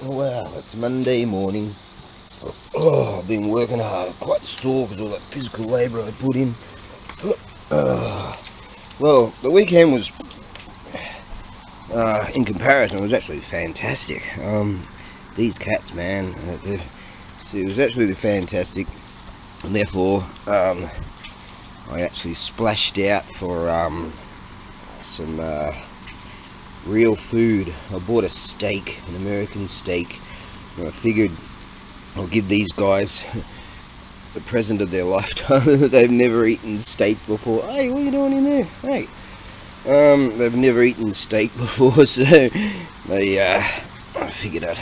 Wow, it's Monday morning. Oh, I've been working hard, quite sore because all that physical labour I put in. Well, the weekend was, in comparison, it was actually fantastic. These cats, man, it was absolutely fantastic, and therefore I actually splashed out for some real food. I bought a steak, an American steak, and I figured I'll give these guys the present of their lifetime. They've never eaten steak before. Hey, what are you doing in there? Hey, they've never eaten steak before, so they I figured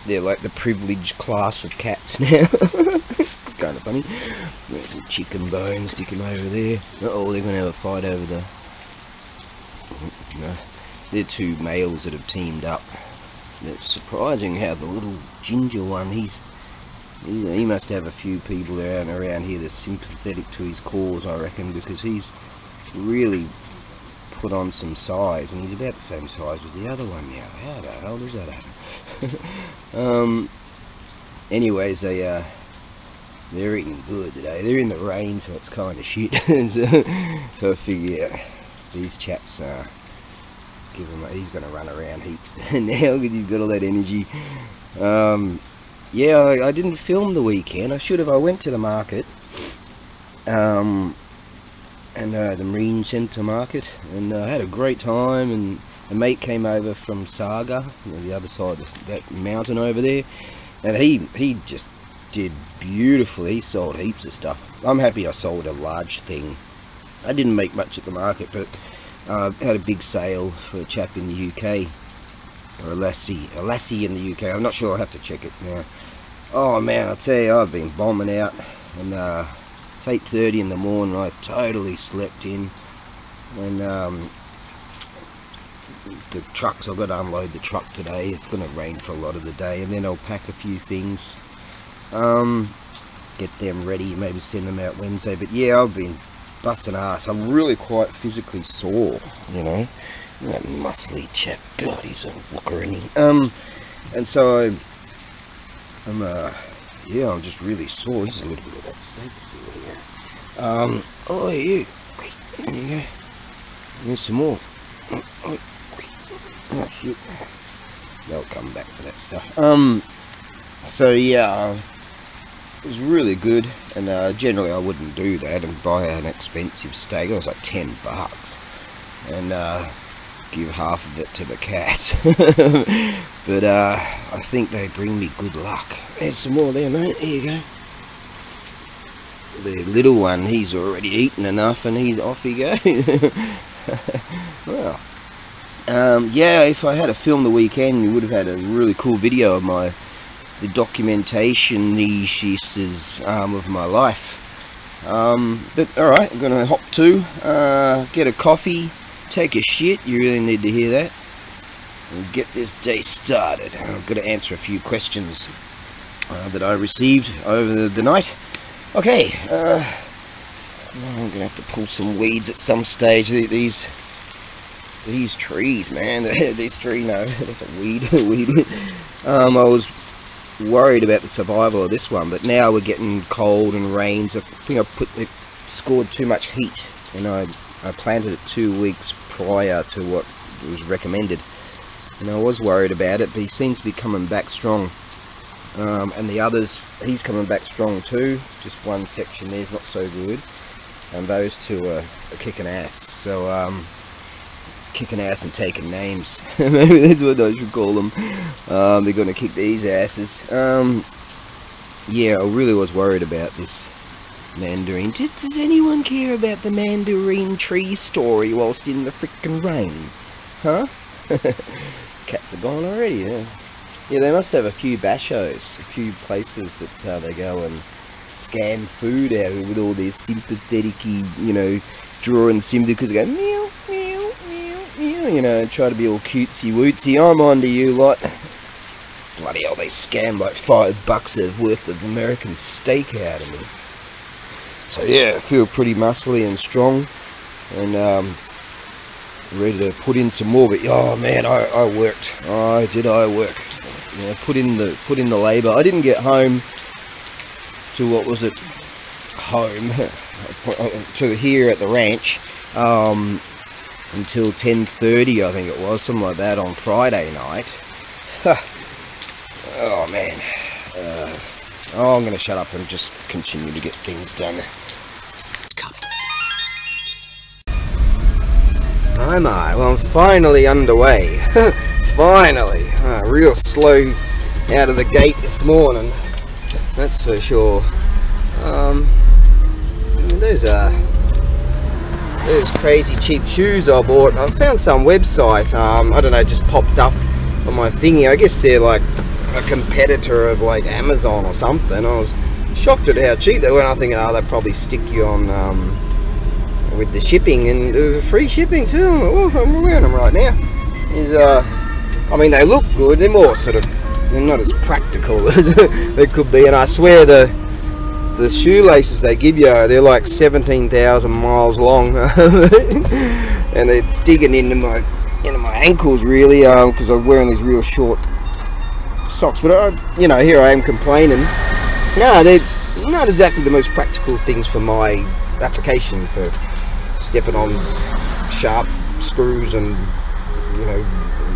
they're like the privileged class of cats now. Kind of funny. There's some chicken bones sticking over there. Oh, they're gonna have a fight over the. No, they're two males that have teamed up. It's surprising how the little ginger one, he must have a few people around here that's sympathetic to his cause, I reckon, because he's really put on some size, and he's about the same size as the other one now. How the hell does that happen? Anyways, they're eating good today. They're in the rain, so it's kind of shit. so I figure these chaps he's gonna run around heaps now because he's got all that energy. Yeah, I didn't film the weekend. I should have. I went to the market, and the Marine Centre market, and I had a great time. And a mate came over from Saga, the other side of that mountain over there, and he just did beautifully. He sold heaps of stuff. I'm happy I sold a large thing. I didn't make much at the market, but had a big sale for a chap in the UK, or a lassie in the UK. I'm not sure. I'll have to check it now. Oh man, I tell you, I've been bombing out, and it's 8:30 in the morning. I totally slept in, and the trucks, I've got to unload the truck today. It's going to rain for a lot of the day, and then I'll pack a few things, get them ready, maybe send them out Wednesday. But yeah, I've been busting ass. I'm really quite physically sore, you know. That muscly chap, God, he's a looker, isn't he? And so yeah, I'm just really sore. There's a little bit of that steak here. Oh, you. There you go. There's some more. Oh shit. They'll come back for that stuff. So yeah, it was really good, and generally I wouldn't do that and buy an expensive steak. It was like $10, and give half of it to the cats. But I think they bring me good luck. There's some more there, mate. Here you go. The little one, he's already eaten enough, and he's off he goes. Well, yeah, if I had a film the weekend, you would have had a really cool video of the documentation of my life. But alright, I'm gonna hop to get a coffee, take a shit. You really need to hear that, and get this day started. I've got to answer a few questions that I received over the night. Okay, I'm gonna have to pull some weeds at some stage. These trees, man. This tree, no, that's a weed. I was worried about the survival of this one, but now we're getting cold and rains. I think it scored too much heat, and I planted it 2 weeks prior to what was recommended, and I was worried about it, but he seems to be coming back strong. And the others, he's coming back strong too. Just one section there's not so good, and those two are kicking ass. So kicking ass and taking names. Maybe that's what I should call them. They're going to kick these asses. Yeah, I really was worried about this mandarin. Does anyone care about the mandarin tree story whilst in the frickin' rain? Huh? Cats are gone already, yeah. Yeah, they must have a few bashos, a few places that they go and scan food out of with all their sympathetic, you know, drawing sympathy, because they go meow, meow, meow, meow, you know, and try to be all cutesy wootsy. I'm on to you, like, bloody hell, they scam like $5 worth of American steak out of me. So yeah, I feel pretty muscly and strong, and ready to put in some more. But oh man, I worked. Oh, did I work? you know, put in the labour. I didn't get home to, what was it, home to here at the ranch until 10:30, I think it was, something like that, on Friday night. Oh man. I'm going to shut up and just continue to get things done. Well, I'm finally underway. Finally. Real slow out of the gate this morning, that's for sure. Those crazy cheap shoes I bought. I found some website, I don't know, just popped up on my thingy. I guess they're like a competitor of like Amazon or something. I was shocked at how cheap they were. I think, oh, they'll probably stick you on with the shipping, and there was a free shipping too. Oh, I'm wearing them right now. I mean, they look good. They're more sort of, they're not as practical as they could be, and I swear the shoelaces they give you, they're like 17,000 miles long, and they're digging into my ankles really, because I'm wearing these real short socks. But you know, here I am complaining. No, they're not exactly the most practical things for my application, for stepping on sharp screws and, you know,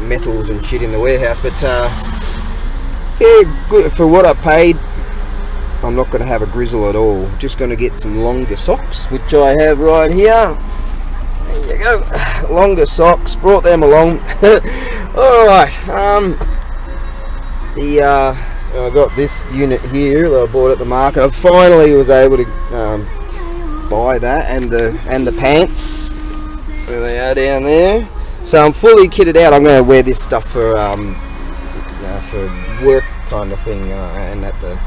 metals and shit in the warehouse. But yeah, good for what I paid. I'm not going to have a grizzle at all. Just going to get some longer socks, which I have right here. There you go, longer socks. Brought them along. All right. I got this unit here that I bought at the market. I finally was able to buy that, and the pants. There they are down there. So I'm fully kitted out. I'm going to wear this stuff for work kind of thing, and at the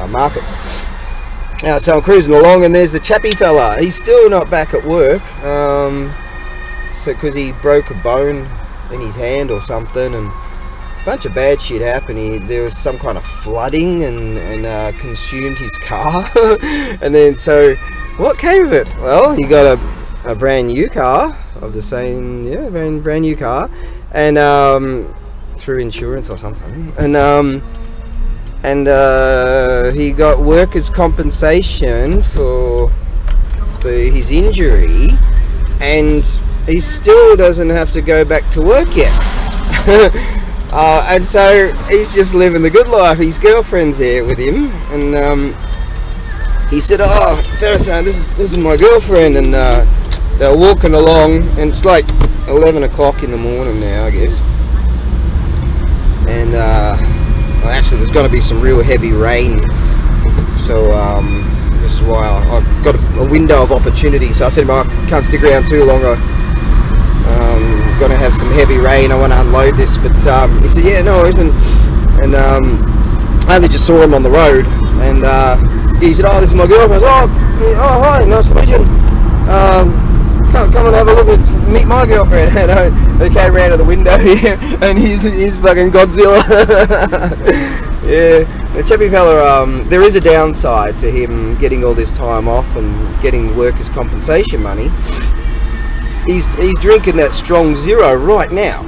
markets. So I'm cruising along, and there's the chappy fella. He's still not back at work, so because he broke a bone in his hand or something, and a bunch of bad shit happened. There was some kind of flooding and consumed his car. And then, so what came of it? Well, he got a brand new car of the same, yeah, brand new car, and through insurance or something, and he got workers' compensation for his injury, and he still doesn't have to go back to work yet. And so he's just living the good life. His girlfriend's there with him, and he said, "Oh, Darren, this is my girlfriend," and they're walking along, and it's like 11 o'clock in the morning now, I guess. And well, actually, there's going to be some real heavy rain, so this is why I've got a window of opportunity. So I said, "I can't stick around too long. I'm going to have some heavy rain. I want to unload this." But he said, "Yeah, no worries." And I only just saw him on the road, and he said, "Oh, this is my girlfriend." I was, "Oh, hi, nice to meet you. Come and have a look at meet my girlfriend." And they came around to the window here, and he's fucking Godzilla. Yeah, the chappy fella. There is a downside to him getting all this time off and getting workers' compensation money. He's drinking that strong zero right now,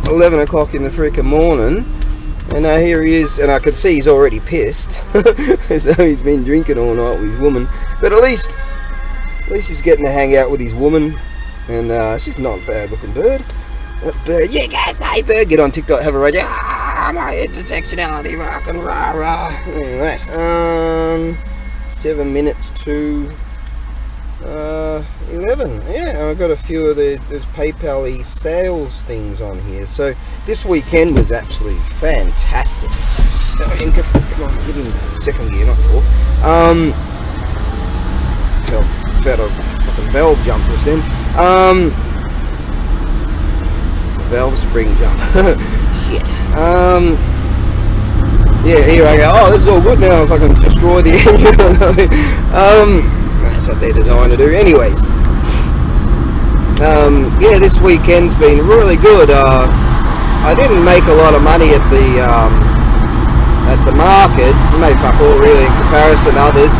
11 o'clock in the frickin' morning, and here he is, and I can see he's already pissed. So he's been drinking all night with his woman, but at least he's getting to hang out with his woman, and she's not a bad looking bird. Bird, yeah, hey bird, get on TikTok, have a radio. My intersectionality, rock and rah rah. Right, 7 minutes to 11. Yeah, I've got a few of those PayPal sales things on here. So this weekend was actually fantastic. Come on, get in second gear, not fourth. Felt a fucking valve jump just then. Valve spring jump. Shit. Yeah, here I go. Oh, this is all good now. If I can destroy the engine. That's what they're designed to do. Anyways, yeah, this weekend's been really good. I didn't make a lot of money at the market. Made fuck all really in comparison to others,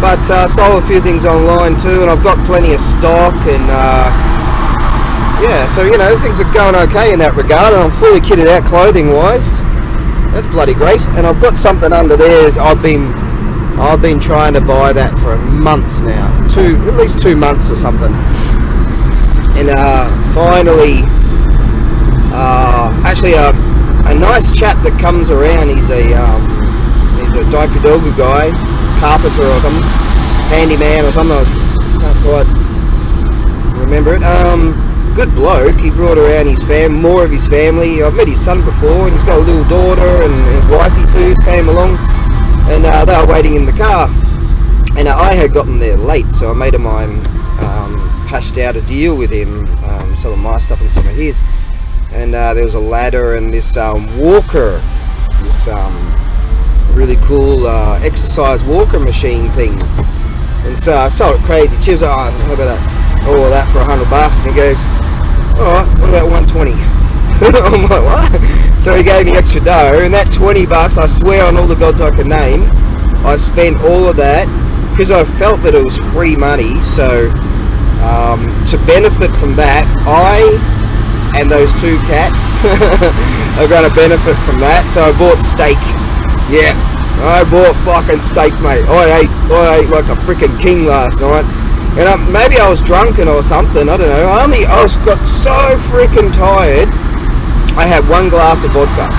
but sold a few things online too, and I've got plenty of stock, and yeah, so you know, things are going okay in that regard, and I'm fully kitted out clothing wise. That's bloody great. And I've got something under there. I've been trying to buy that for months now, at least 2 months or something. And finally, actually a nice chap that comes around. He's a Daikadogu guy, carpenter or something, handyman or something. I can't quite remember it. Good bloke. He brought around more of his family. I've met his son before, and he's got a little daughter, and his wifey poos came along, and they were waiting in the car. And I had gotten there late, so a mate of mine hashed out a deal with him, some of my stuff and some of his. And there was a ladder and this walker, this really cool exercise walker machine thing. And so I saw it crazy. She was like, oh, how about that? All of that for $100. And he goes, alright, what about 120? I'm like, what? So he gave me extra dough, and that $20, I swear on all the gods I can name, I spent all of that because I felt that it was free money. So to benefit from that, I and those 2 cats are going to benefit from that. So I bought steak. Yeah, I bought fucking steak, mate. I ate like a freaking king last night. And maybe I was drunken or something, I don't know. I got so freaking tired. I had 1 glass of vodka,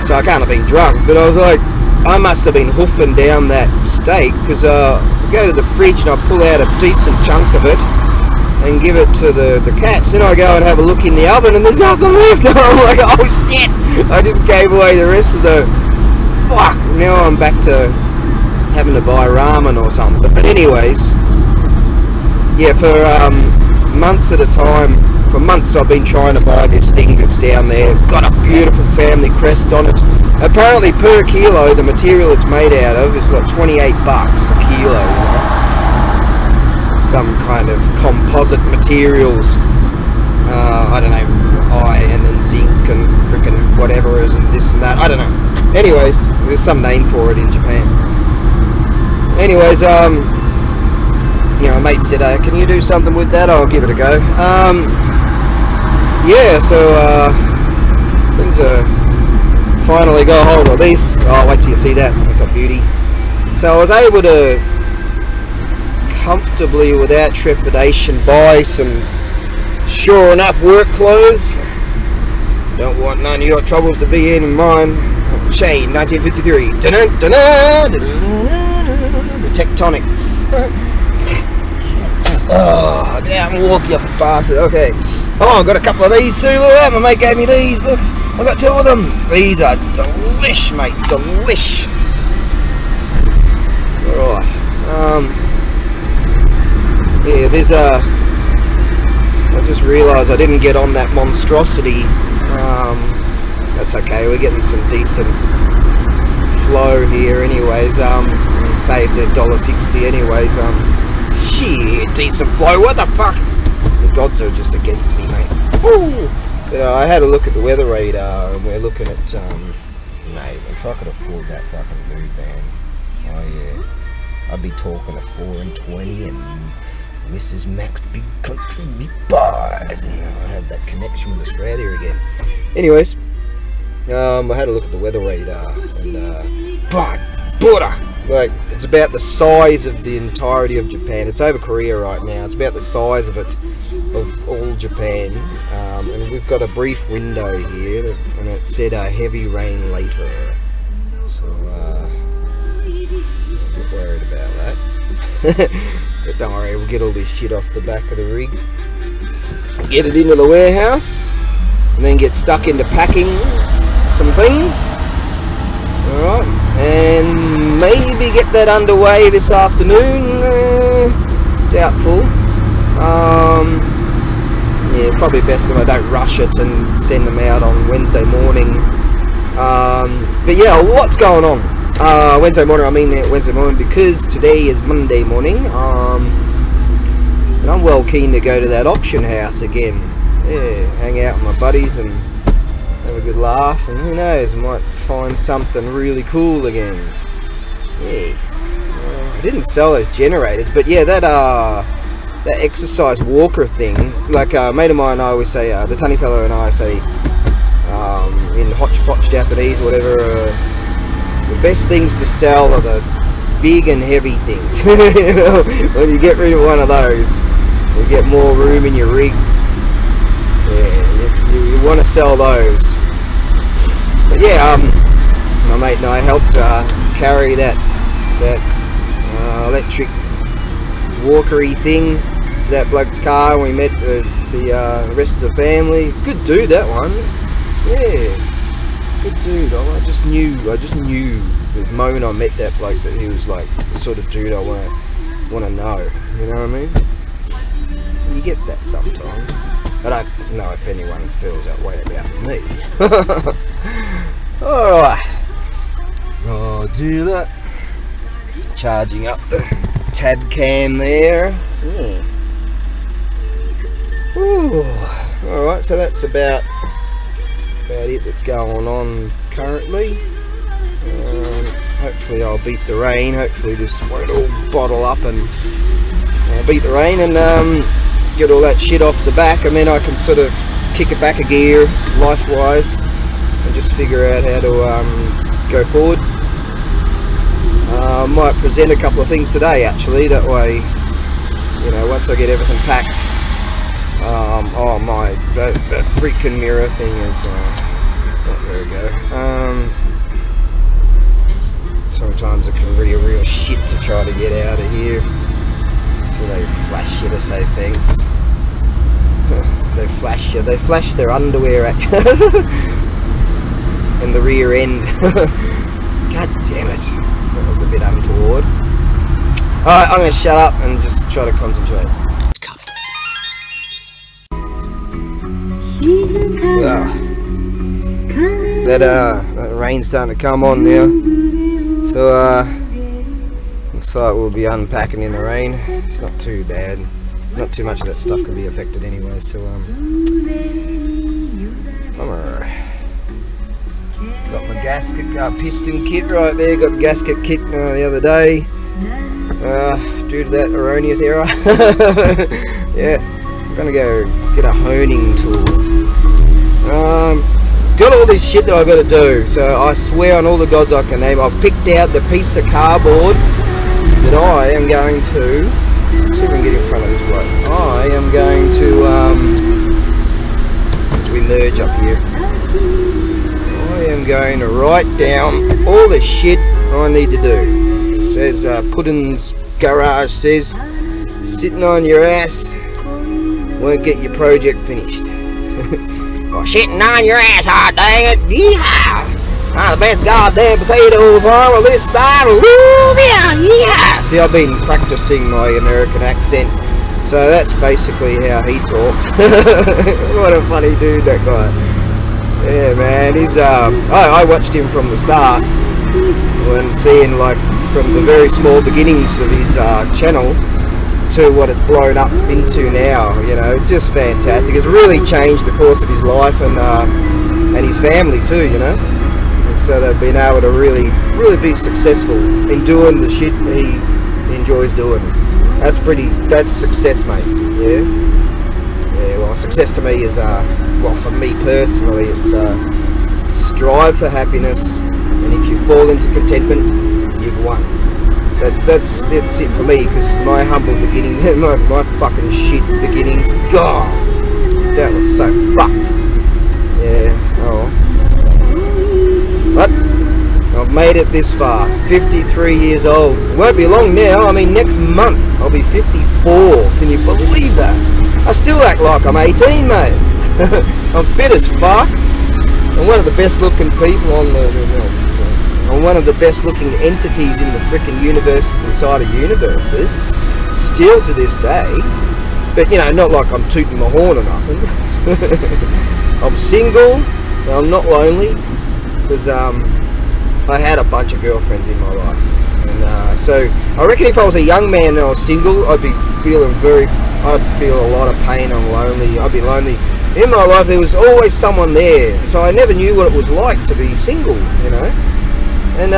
so I can't have been drunk. But I was like, I must have been hoofing down that steak, because I go to the fridge and I pull out a decent chunk of it and give it to the cats. Then I go and have a look in the oven, and there's nothing left. I'm like, oh shit! I just gave away the rest of the. Fuck! Now I'm back to having to buy ramen or something. But anyways. Yeah, for months at a time, for months I've been trying to buy this thing that's down there. Got a beautiful family crest on it. Apparently per kilo, the material it's made out of is like $28 a kilo. You know? Some kind of composite materials. I don't know, iron and zinc and freaking whatever is and this and that. I don't know. Anyways, there's some name for it in Japan. Anyways, you know, a mate said, can you do something with that? I'll give it a go. Yeah, so things are finally got hold of this. Oh, wait till you see that. That's a beauty. So I was able to comfortably, without trepidation, buy some sure enough work clothes. Don't want none of your troubles to be in mine. Chain 1953. Dun-dun, dun-dun, dun-dun, the Tectonics. Oh, get out and walk, you bastard. Okay. Oh, I've got a couple of these too. Look at that. My mate gave me these. Look, I've got 2 of them. These are delish, mate. Delish. Alright. Yeah, there's I just realised I didn't get on that monstrosity. That's okay. We're getting some decent flow here anyways. We saved the $1.60 anyways. Shit, decent flow. What the fuck? The gods are just against me, mate. Woo! But, I had a look at the weather radar, and we're looking at mate, if I could afford that fucking food van, oh yeah, I'd be talking a 4 and 20 and Mrs. Mac's Big Country Meat Pies, and I have that connection with Australia again. Anyways, I had a look at the weather radar, and butter. Like, it's about the size of the entirety of Japan. It's over Korea right now. It's about the size of it, of all Japan. And we've got a brief window here, and it said heavy rain later. So, I'm a bit worried about that. But don't worry, we'll get all this shit off the back of the rig, get it into the warehouse, and then get stuck into packing some things. Alright, and maybe get that underway this afternoon. Doubtful. Yeah, probably best if I don't rush it and send them out on Wednesday morning. But yeah, what's going on? Wednesday morning, I mean Wednesday morning, because today is Monday morning. And I'm well keen to go to that auction house again. Yeah, hang out with my buddies and have a good laugh, and who knows, I might find something really cool again. Yeah. I didn't sell those generators, but yeah, that that exercise walker thing. Like a mate of mine and I always say, the Tunny fellow and I say, in hodgepodge Japanese or whatever, the best things to sell are the big and heavy things. You know, when you get rid of one of those, you get more room in your rig. Yeah, you want to sell those. But yeah, my mate and I helped carry that electric walkery thing to that bloke's car when we met the rest of the family. Good dude, that one. Yeah, good dude. I just knew the moment I met that bloke that he was like the sort of dude I want to know. You know what I mean? You get that sometimes. I don't know if anyone feels that way about me. Alright. I'll do that. Charging up the tab cam there. Yeah. Alright, so that's about it that's going on currently. Hopefully I'll beat the rain. Hopefully this won't all bottle up and beat the rain and get all that shit off the back, and then I can sort of kick it back a gear life-wise and just figure out how to go forward. I might present a couple of things today actually, that way, you know, once I get everything packed. Oh my, that freaking mirror thing is, there we go. Sometimes it can be a real shit to try to get out of here. So they flash you to say thanks. They flash you. They flash their underwear at you. And the rear end. God damn it. That was a bit untoward. Alright, I'm going to shut up and just try to concentrate. That rain's starting to come on now. So looks like we'll be unpacking in the rain. It's not too bad. Not too much of that stuff can be affected anyway. So got my gasket piston kit right there. Got the gasket kit the other day. Due to that erroneous error. Yeah, I'm gonna go get a honing tool. Got all this shit that I've got to do, so I swear on all the gods I can name, I've picked out the piece of cardboard that I am going to, let's see if we can get in front of this bloke. I am going to, as we merge up here, I am going to write down all the shit I need to do. It says, Puddin's Garage says, sitting on your ass won't get your project finished. Shitting on your ass, hot dang it, yeehaw! I'm the best goddamn potato farmer this side of Louisiana, yeehaw! See, I've been practicing my American accent, so that's basically how he talks. What a funny dude, that guy. Yeah, man, he's, I watched him from the start, when seeing, like, from the very small beginnings of his channel, to what it's blown up into now, you know, just fantastic. It's really changed the course of his life and his family too, you know. And so they've been able to really be successful in doing the shit he enjoys doing. That's success, mate. Yeah. Yeah. Well, success to me is well, for me personally, it's strive for happiness, and if you fall into contentment, you've won. That's it for me, because my humble beginnings, my fucking shit beginnings, God, that was so fucked. Yeah, oh. But I've made it this far, 53 years old. It won't be long now, I mean next month I'll be 54, can you believe that? I still act like I'm 18, mate. I'm fit as fuck. I'm one of the best looking people on I'm one of the best looking entities in the frickin' universes inside of universes, still to this day. But you know, not like I'm tooting my horn or nothing. I'm single, I'm not lonely, because I had a bunch of girlfriends in my life. And so I reckon if I was a young man and I was single, I'd be feeling I'd feel a lot of pain and lonely. I'd be lonely. In my life there was always someone there, so I never knew what it was like to be single, you know. And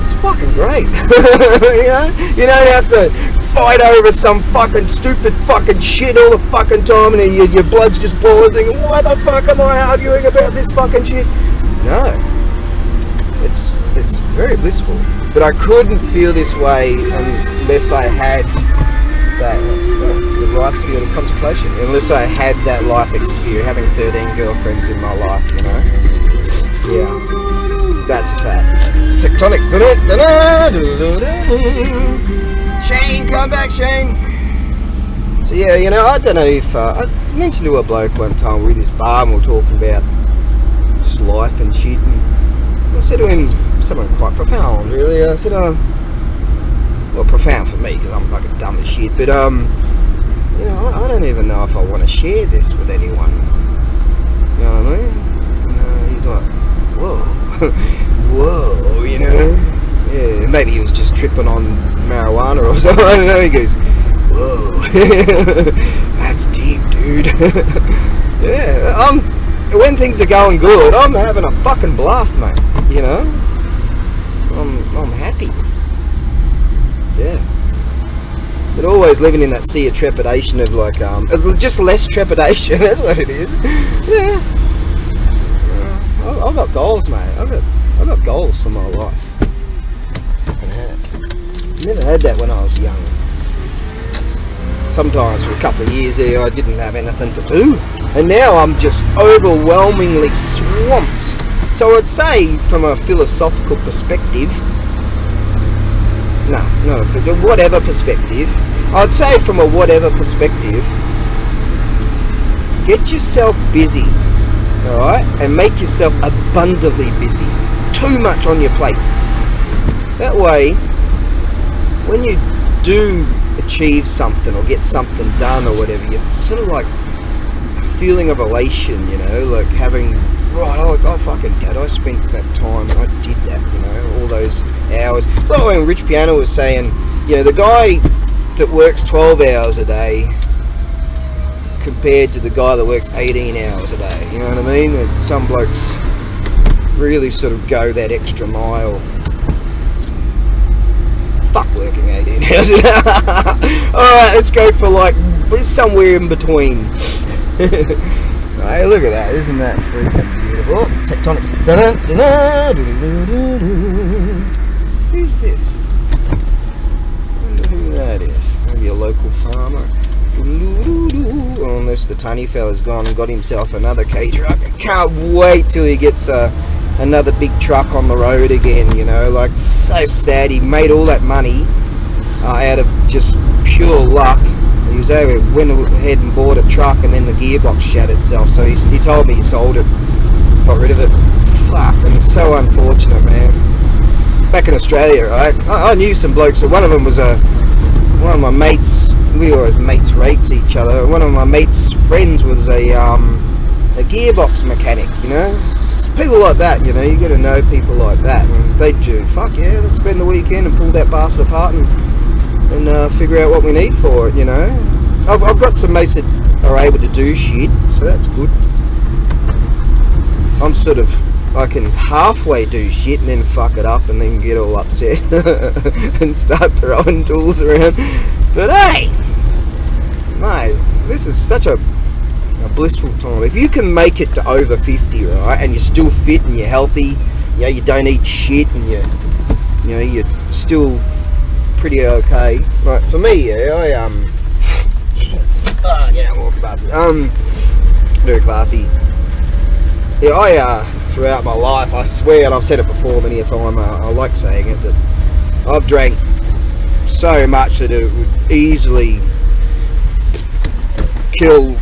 it's fucking great. You know, you don't have to fight over some fucking stupid fucking shit all the fucking time, and your blood's just boiling, thinking, why the fuck am I arguing about this fucking shit? No. It's very blissful. But I couldn't feel this way unless I had that, the rice field of contemplation, unless I had that life experience, having 13 girlfriends in my life, you know. Yeah, that's a fact. Tectonics. Shane, come back, Shane. So yeah, you know, I don't know if I mentioned to a bloke one time, we were in this bar and we were talking about just life and shit, and I said to him something quite profound, really. I said, well, profound for me because I'm fucking dumb as shit, but you know, I don't even know if I want to share this with anyone. You know what I mean? And he's like, whoa, whoa, you know. Yeah, maybe he was just tripping on marijuana or something. I don't know. He goes, whoa, that's deep, dude. Yeah, when things are going good, I'm having a fucking blast, mate. You know, I'm happy. Yeah. But always living in that sea of trepidation of like, just less trepidation. That's what it is. Yeah. I've got goals, mate. I've got goals for my life. Never had that when I was young. Sometimes for a couple of years there I didn't have anything to do, and now I'm just overwhelmingly swamped. So I'd say from a philosophical perspective, whatever perspective, I'd say from a whatever perspective, get yourself busy, alright, and make yourself abundantly busy. Too much on your plate. That way, when you do achieve something or get something done or whatever, you're sort of like a feeling of elation, you know, like having, right, oh fucking dad, I spent that time, I did that, you know, all those hours. It's like when Rich Piano was saying, you know, the guy that works 12 hours a day compared to the guy that works 18 hours a day, you know what I mean? And some blokes really sort of go that extra mile. Fuck working 18 hours. Alright, let's go for like somewhere in between. Hey, look at that, isn't that freaking beautiful? Oh, tectonics. Who's this? I wonder who that is. Maybe a local farmer. Unless the Tunny fella's gone and got himself another K truck. I can't wait till he gets another big truck on the road again, you know, like, so sad. He made all that money out of just pure luck. He was over, went ahead and bought a truck, and then the gearbox shat itself, so he told me he sold it, got rid of it. Fuck, and it's so unfortunate, man. Back in Australia, right, I knew some blokes, so one of them was one of my mates, we always mates rates each other, one of my mates' friends was a gearbox mechanic, you know. People like that, you know, you got to know people like that, and they do, fuck yeah, let's spend the weekend and pull that bastard apart and figure out what we need for it, you know. I've got some mates that are able to do shit, so that's good. I'm sort of, I can halfway do shit and then fuck it up and then get all upset and start throwing tools around. But hey, mate, this is such a blissful time. If you can make it to over 50, right, and you're still fit and you're healthy, you know, you don't eat shit, and you know, you're still pretty okay. Right, for me, yeah, yeah, walking bastard. Very classy. Yeah, throughout my life, I swear, and I've said it before many a time, I like saying it, that I've drank so much that it would easily kill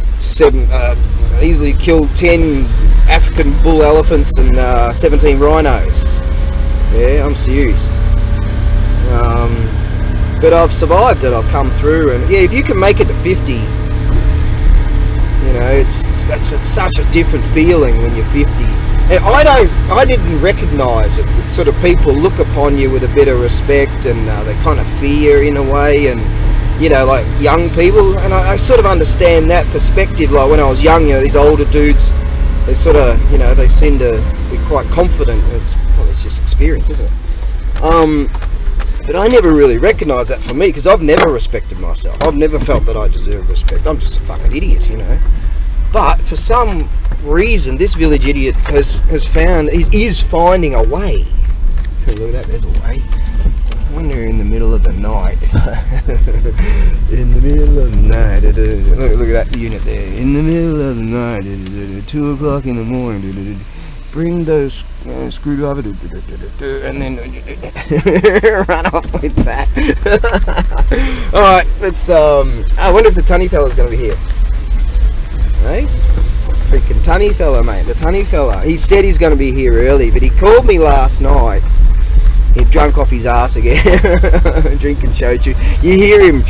easily killed 10 African bull elephants and 17 rhinos. Yeah, I'm serious. But I've survived it, I've come through, and yeah, if you can make it to 50, you know, it's such a different feeling when you're 50. And I didn't recognise it. It's sort of people look upon you with a bit of respect, and they kind of fear in a way, and you know, like young people, and I sort of understand that perspective. Like when I was young, you know, these older dudes, they sort of, you know, they seem to be quite confident. Well, it's just experience, isn't it? But I never really recognised that for me, because I've never respected myself. I've never felt that I deserve respect. I'm just a fucking idiot, you know. But for some reason, this village idiot has found, is finding a way. Oh, look at that, there's a way. I wonder in the middle of the night. In the middle of the night. Look at that unit there. In the middle of the night. 2 o'clock in the morning. Bring those screwdriver. And then run off with that. Alright, let's I wonder if the tunny fella's gonna be here. Hey? Freaking tunny fella, mate. The tunny fella. He said he's gonna be here early, but he called me last night. He drunk off his ass again, drinking shochu. You hear him.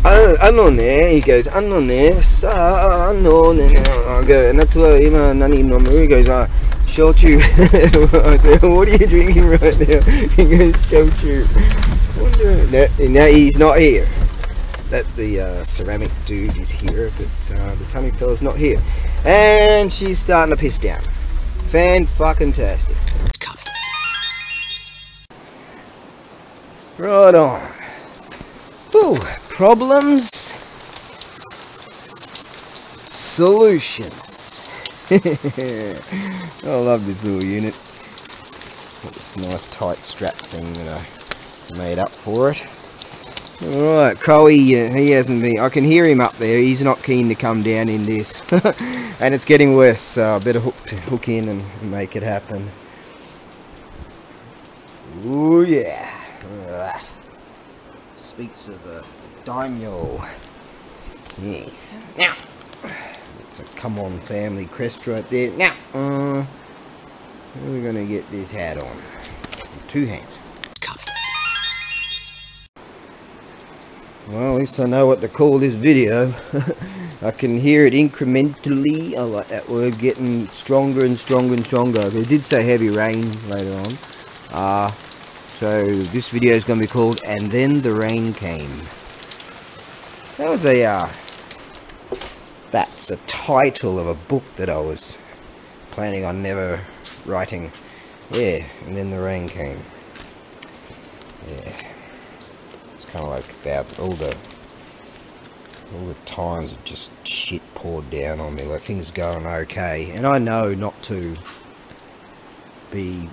Ano ne? He goes, ano ne? Sa ano ne? I go, natua ima nani no mu. He goes, shochu. I said, what are you drinking right now? He goes, shochu. No, he's not here. That the ceramic dude is here, but the tummy fella's not here. And she's starting to piss down. Fan-fucking-tastic. Right on. Ooh, problems, solutions. I love this little unit. Got this nice tight strap thing that I made up for it. Alright, Crowie, he hasn't been, I can hear him up there, he's not keen to come down in this. And it's getting worse, so I better hook in and make it happen. Ooh yeah. Alright. Speaks of a daimyo. Yes. Now. It's a come on family crest right there. Now. We're gonna get this hat on. 2 hands. Well, at least I know what to call this video. I can hear it incrementally. I like that word, getting stronger and stronger and stronger. They did say heavy rain later on. So this video is going to be called "And Then the Rain Came." That was a that's a title of a book that I was planning on never writing. Yeah, and then the rain came. Yeah. Kind of like about all the times of just shit poured down on me, like things going okay, and I know not to be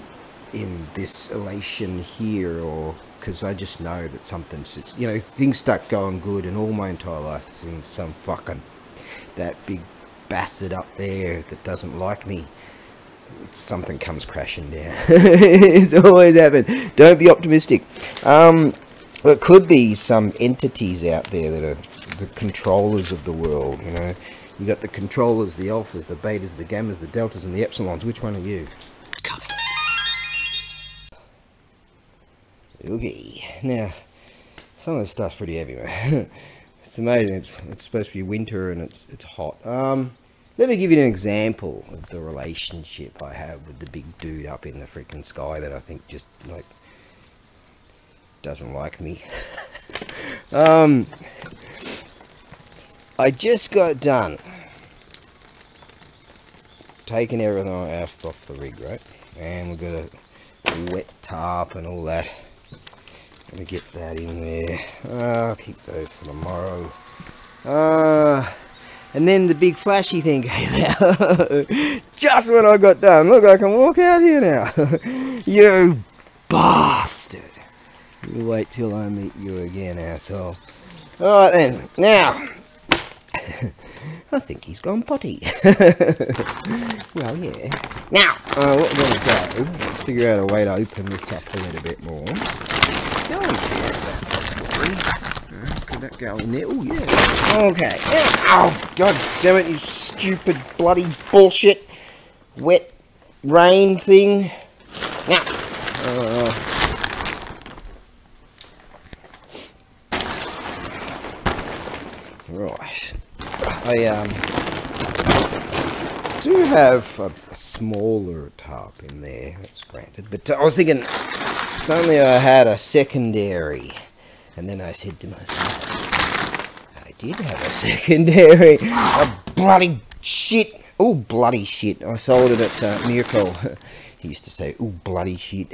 in this elation here, or because I just know that something's, you know, things start going good, and all my entire life it's in some fucking that big bastard up there that doesn't like me. Something comes crashing down. It's always happened. Don't be optimistic. Well, it could be some entities out there that are the controllers of the world, you know. You got the controllers, the alphas, the betas, the gammas, the deltas, and the epsilons. Which one are you? Okay. Now, some of this stuff's pretty heavy, man. It's amazing. It's supposed to be winter and it's hot. Let me give you an example of the relationship I have with the big dude up in the freaking sky that I think just, like, doesn't like me. I just got done taking everything off the rig, right? And we've got a wet tarp and all that. Gonna get that in there. I'll keep those for tomorrow. And then the big flashy thing came out. Just when I got done. Look, I can walk out here now. You bastard. You wait till I meet you again, asshole. Alright then, now. I think he's gone potty. Well, yeah. Now, what we're going to do, let's figure out a way to open this up a little bit more. No one cares about the story. Could that go in there? Oh, yeah. Okay. Oh, god damn it, you stupid bloody bullshit wet rain thing. Now. Right. I do have a smaller tarp in there, that's granted, but I was thinking if only I had a secondary, and then I said to myself, I did have a secondary, a bloody shit, oh bloody shit, I sold it at Miracle. He used to say, "Ooh, bloody shit."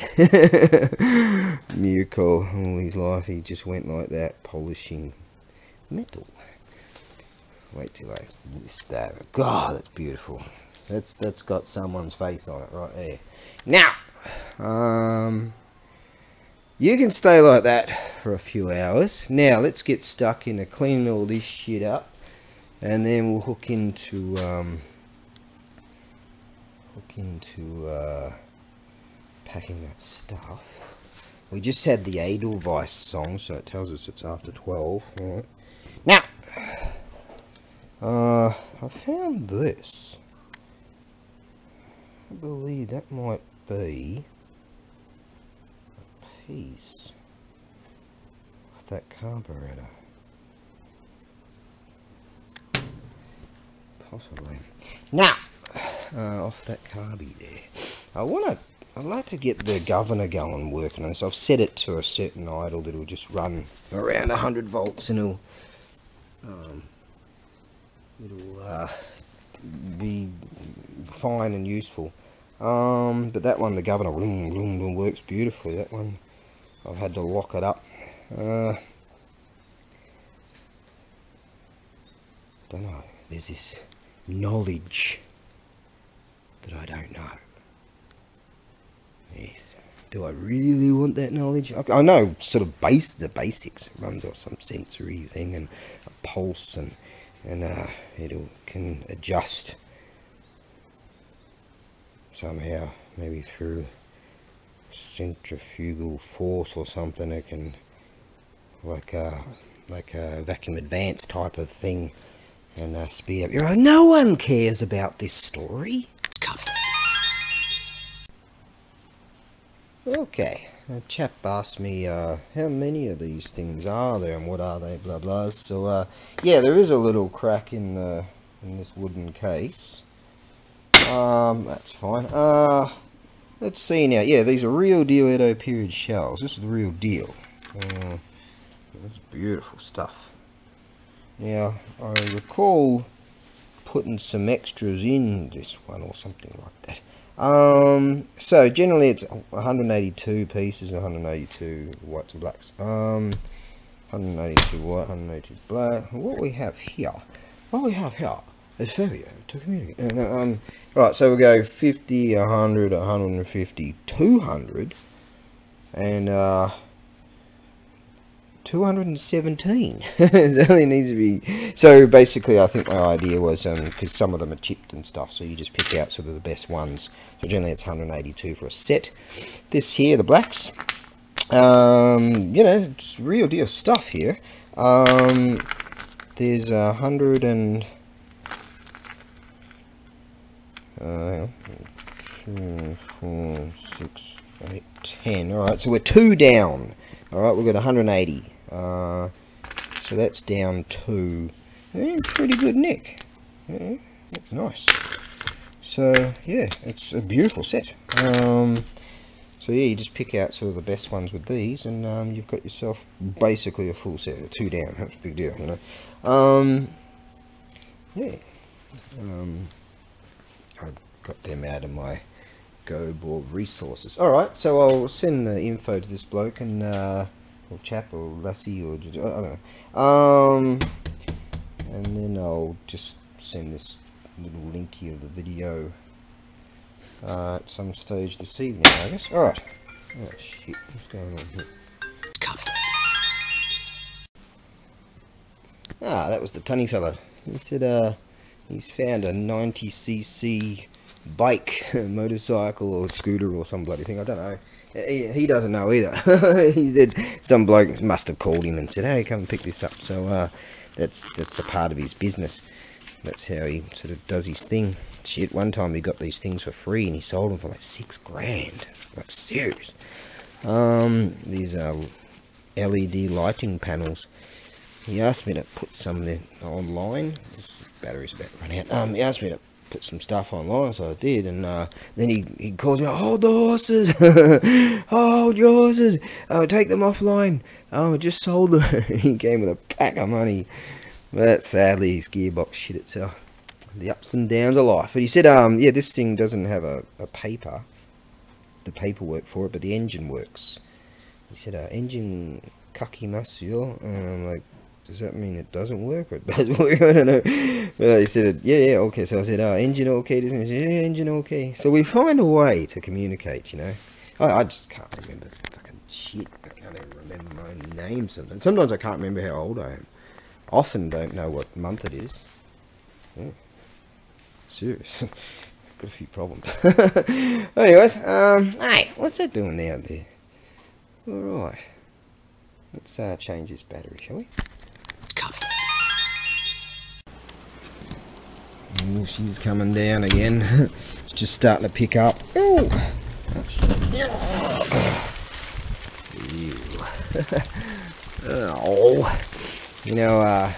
Miracle. All his life he just went like that, polishing metal. Wait till I list that. God, that's beautiful. That's got someone's face on it right there. Now, you can stay like that for a few hours. Now let's get stuck into cleaning all this shit up, and then we'll hook into packing that stuff. We just had the Edelweiss song, so it tells us it's after 12. All right. Now, I found this. I believe that might be a piece of that carburetor. Possibly. Now, off that carby there. I'd like to get the governor going working on this. I've set it to a certain idle that'll just run around 100 volts and it'll be fine and useful. But that one, the governor, works beautifully. That one, I've had to lock it up. Don't know. There's this knowledge that I don't know. Yes. Do I really want that knowledge? I know sort of the basics. It runs off some sensory thing and a pulse, and it can adjust somehow, maybe through centrifugal force or something. It can, like a vacuum advance type of thing, and speed up. No one cares about this story. Okay, a chap asked me how many of these things are there and what are they, blah blah. So yeah, there is a little crack in this wooden case. That's fine. Let's see now. Yeah, these are real deal Edo period shells. This is the real deal. That's beautiful stuff. Now, I recall putting some extras in this one or something like that. So generally it's 182 pieces, 182 whites and blacks. 182 white, 182 black. What we have here is favour to communicate. Right, so we go 50, 100, 150, 200, and 217. It only needs to be. So basically, I think my idea was because some of them are chipped and stuff, so you just pick out sort of the best ones. So generally, it's 182 for a set. This here, the blacks. You know, it's real deal stuff here. There's 100 and 2, 4, 6, 8, 10. All right, so we're 2 down. All right, we've got 180. So that's down 2. Pretty good nick. Yeah, that's nice. So yeah, it's a beautiful set. So yeah, you just pick out sort of the best ones with these, and you've got yourself basically a full set. 2 down. That's a big deal, you know. Yeah. I got them out of my Go Board resources. All right, so I'll send the info to this bloke and or chap or lassie or I don't know. And then I'll just send this little link here of the video at some stage this evening, I guess. All right. Oh shit, what's going on here? Ah, that was the tunny fella. He said he's found a 90cc bike, motorcycle or scooter or some bloody thing. I don't know. He doesn't know either. He said some bloke must have called him and said, hey, come and pick this up. So that's a part of his business. That's how he sort of does his thing. Shit, one time he got these things for free and he sold them for like $6 grand. Like serious. These are LED lighting panels. He asked me to put some there online. This battery's about to run out. He asked me to put some stuff online, so I did, and then he called me, hold the horses, hold your horses, take them offline. Just sold them. He came with a pack of money, but sadly his gearbox shit itself. The ups and downs of life. But he said, yeah, this thing doesn't have a paper, the paperwork for it, but the engine works. He said, engine kakimasu yo. And I'm like, does that mean it doesn't work or it does work? I don't know. But he said, yeah, okay. So I said, engine okay? He said, yeah, engine okay. So we find a way to communicate, you know. I just can't remember fucking shit. I can't even remember my name sometimes. Sometimes I can't remember how old I am. Often don't know what month it is. Yeah. Serious. Got a few problems. Anyways, hey, what's that doing out there? Alright. Let's change this battery, shall we? Oh, she's coming down again. It's just starting to pick up. Oh! Oh. You know, I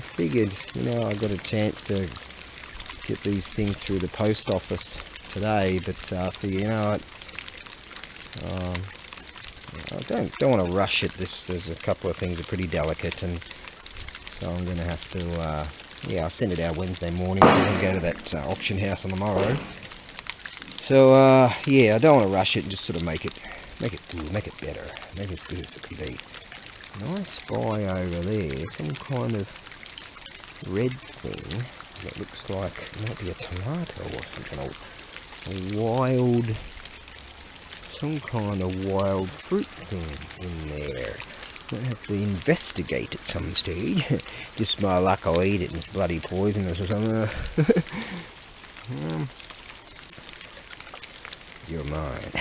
figured, you know, I got a chance to get these things through the post office today, but I figure, you know what, I don't want to rush it. There's a couple of things that are pretty delicate, and so I'm going to have to, yeah, I'll send it out Wednesday morning, so we can go to that auction house on the morrow. So, yeah, I don't want to rush it and just sort of make it good, make it better, make it as good as it can be. And I spy over there some kind of red thing that looks like it might be a tomato or something, a wild, some kind of wild fruit thing in there. I have to investigate at some stage. Just my luck, I'll eat it and it's bloody poisonous or something. You're mine.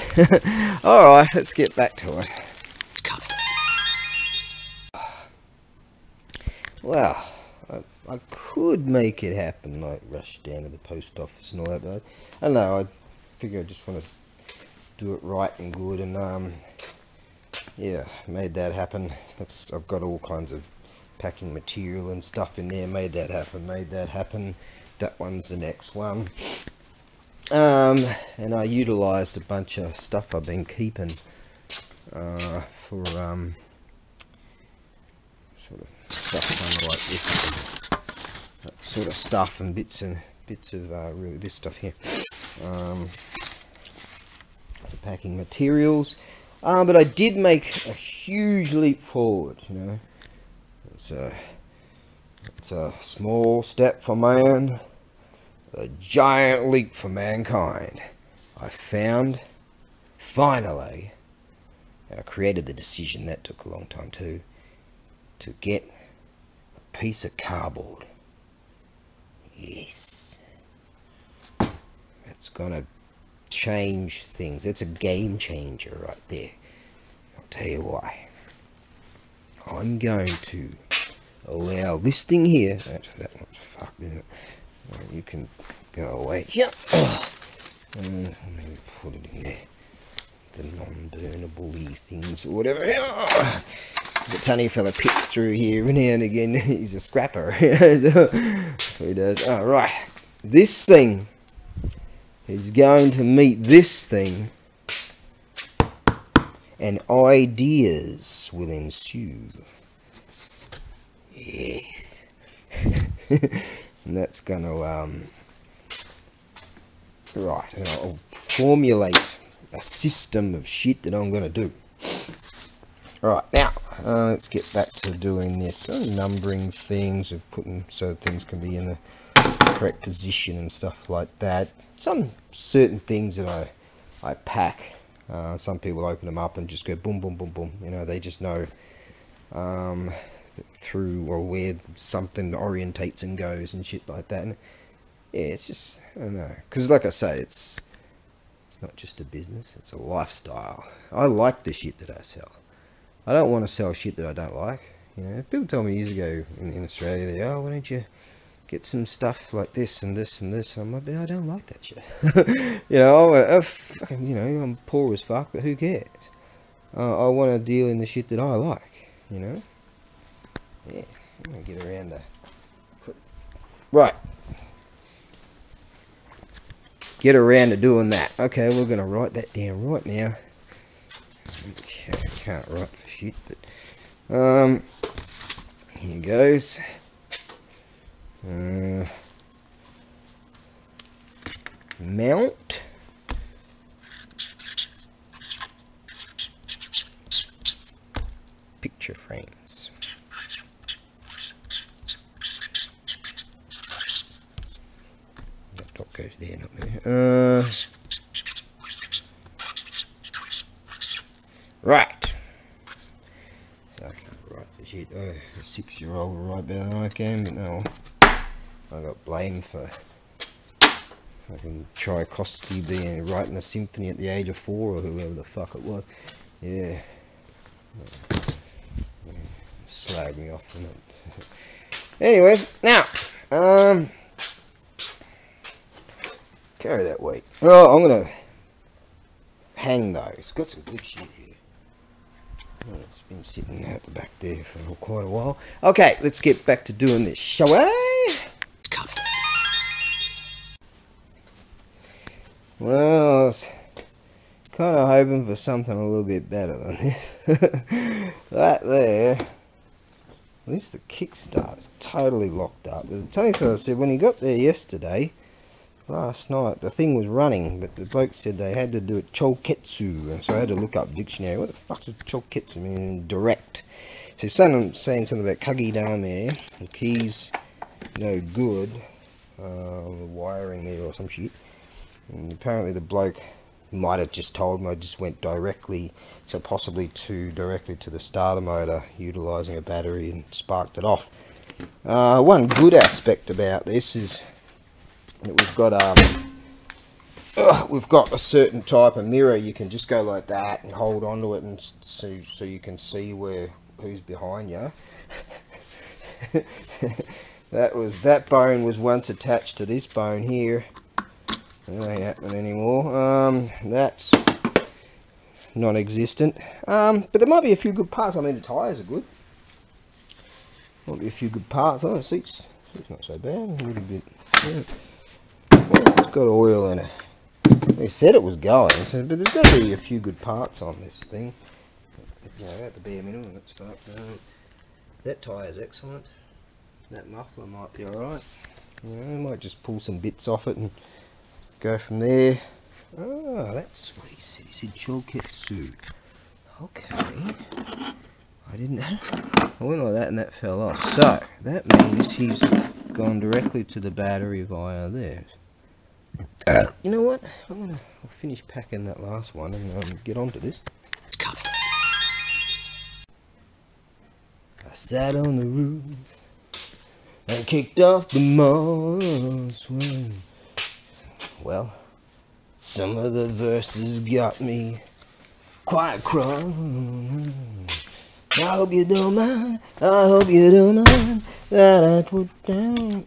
Alright, let's get back to it. Well, I could make it happen, like rush down to the post office and all that, but I don't know, I figure I just want to do it right and good, and yeah, made that happen. I've got all kinds of packing material and stuff in there, made that happen. That one's the next one. And I utilised a bunch of stuff I've been keeping for sort of stuff kind of like this, that sort of stuff, and bits of really this stuff here, the packing materials. But I did make a huge leap forward, you know. It's a small step for man, a giant leap for mankind. I found, finally, and I created the decision, that took a long time too, to get a piece of cardboard. Yes. That's gonna change things. That's a game changer right there. I'll tell you why. I'm going to allow this thing here, actually that one's fucked, isn't it? Well, you can go away. Yep. Let me put it in there. The non-burnable things or whatever. The tiny fella picks through here now and again. He's a scrapper. That's what he does. Alright. This thing is going to meet this thing, and ideas will ensue. Yes. And that's going to, right, and I'll formulate a system of shit that I'm going to do. Alright, now, let's get back to doing this. Numbering things, of putting so things can be in the correct position and stuff like that. Some certain things that I pack, some people open them up and just go boom, boom, boom, boom. You know, they just know through or where something orientates and goes and shit like that. And yeah, it's just, I don't know, because like I say, it's not just a business, it's a lifestyle. I like the shit that I sell. I don't want to sell shit that I don't like. You know, people told me years ago in Australia, they, oh, why don't you get some stuff like this and this and this. I'm like, I don't like that shit. You know, fucking, you know, I'm poor as fuck, but who cares? I want to deal in the shit that I like, you know? Yeah, I'm going to get around to... Right. Get around to doing that. Okay, we're going to write that down right now. Okay, I can't write for shit, but... here goes. Mount picture frames. That dot goes there, not there. Right. So I can't write for shit. Oh, a 6-year-old will write better than I can, but no. I got blamed for fucking Tchaikovsky being writing a symphony at the age of 4 or whoever the fuck it was. Yeah. Slag me off from it. Anyway, now, carry that weight. Oh, I'm gonna hang those. Got some good shit here. Oh, it's been sitting out the back there for quite a while. Okay, let's get back to doing this, shall we? Well, I was kind of hoping for something a little bit better than this. That there, at least the kickstart is totally locked up. The Tony fellow said when he got there yesterday, last night, the thing was running, but the bloke said they had to do it choketsu, and so I had to look up dictionary. What the fuck does choketsu mean? Direct. So saying something about kagi down there, the keys no good, the wiring there or some shit. And apparently the bloke might have just told me I just went directly, so possibly directly to the starter motor, utilising a battery, and sparked it off. One good aspect about this is that we've got a certain type of mirror. You can just go like that and hold onto it, and so you can see who's behind you. That bone was once attached to this bone here. That ain't happening anymore. That's non-existent. But there might be a few good parts. I mean, the tyres are good. Might be a few good parts. Oh, the seat's not so bad. A little bit. Yeah. Well, it's got oil in it. They said it was going, but there's got to be a few good parts on this thing. You know, at the bare minimum, it's fucked. That tyre's excellent. That muffler might be alright. You know, might just pull some bits off it and go from there. Oh, that's what he said. He said choketsu. Okay. I didn't know. I went like that and that fell off. So, that means he's gone directly to the battery via there. You know what? I'll finish packing that last one and get on to this. I sat on the roof and kicked off the moss. Well, some of the verses got me quite cross. I hope you don't mind, I hope you don't mind that I put down.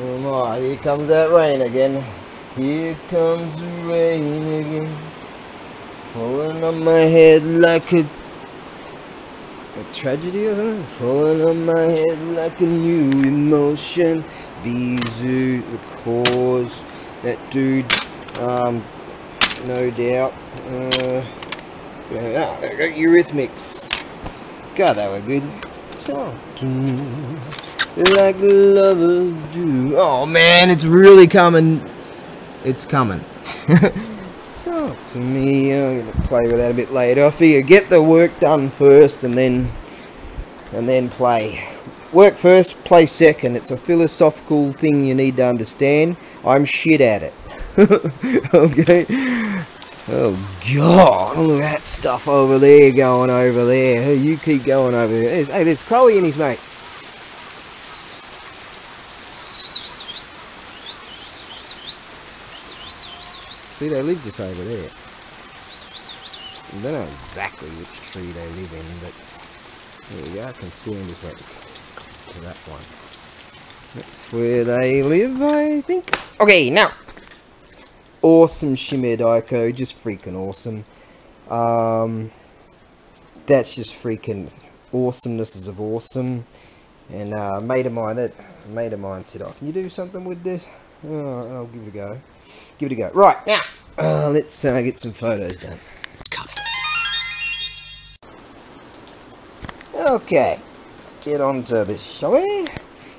Oh my, here comes that rain again. Here comes the rain again. Falling on my head like a tragedy or something. Falling on my head like a new emotion. These are the cause. That dude, no doubt. Eurythmics. God, they were good. Talk to me like lovers do. Oh man, it's really coming. It's coming. Talk Up to me. I'm gonna play with that a bit later. I figure get the work done first and then play. Work first, play second. It's a philosophical thing you need to understand. I'm shit at it. Okay. Oh God, look at that stuff over there going over there. Hey, you keep going over there. Hey, there's Chloe and his mate. See, they live just over there. I don't know exactly which tree they live in, but there we go. I can see them just right to that one. That's where they live, I think. Okay, now. Awesome shimmer daiko, just freaking awesome. That's just freaking awesomenesses of awesome. And a mate of mine said, "Oh, can you do something with this?" Oh, I'll give it a go. Give it a go. Right now, let's get some photos done. Okay, let's get on to this, shall we?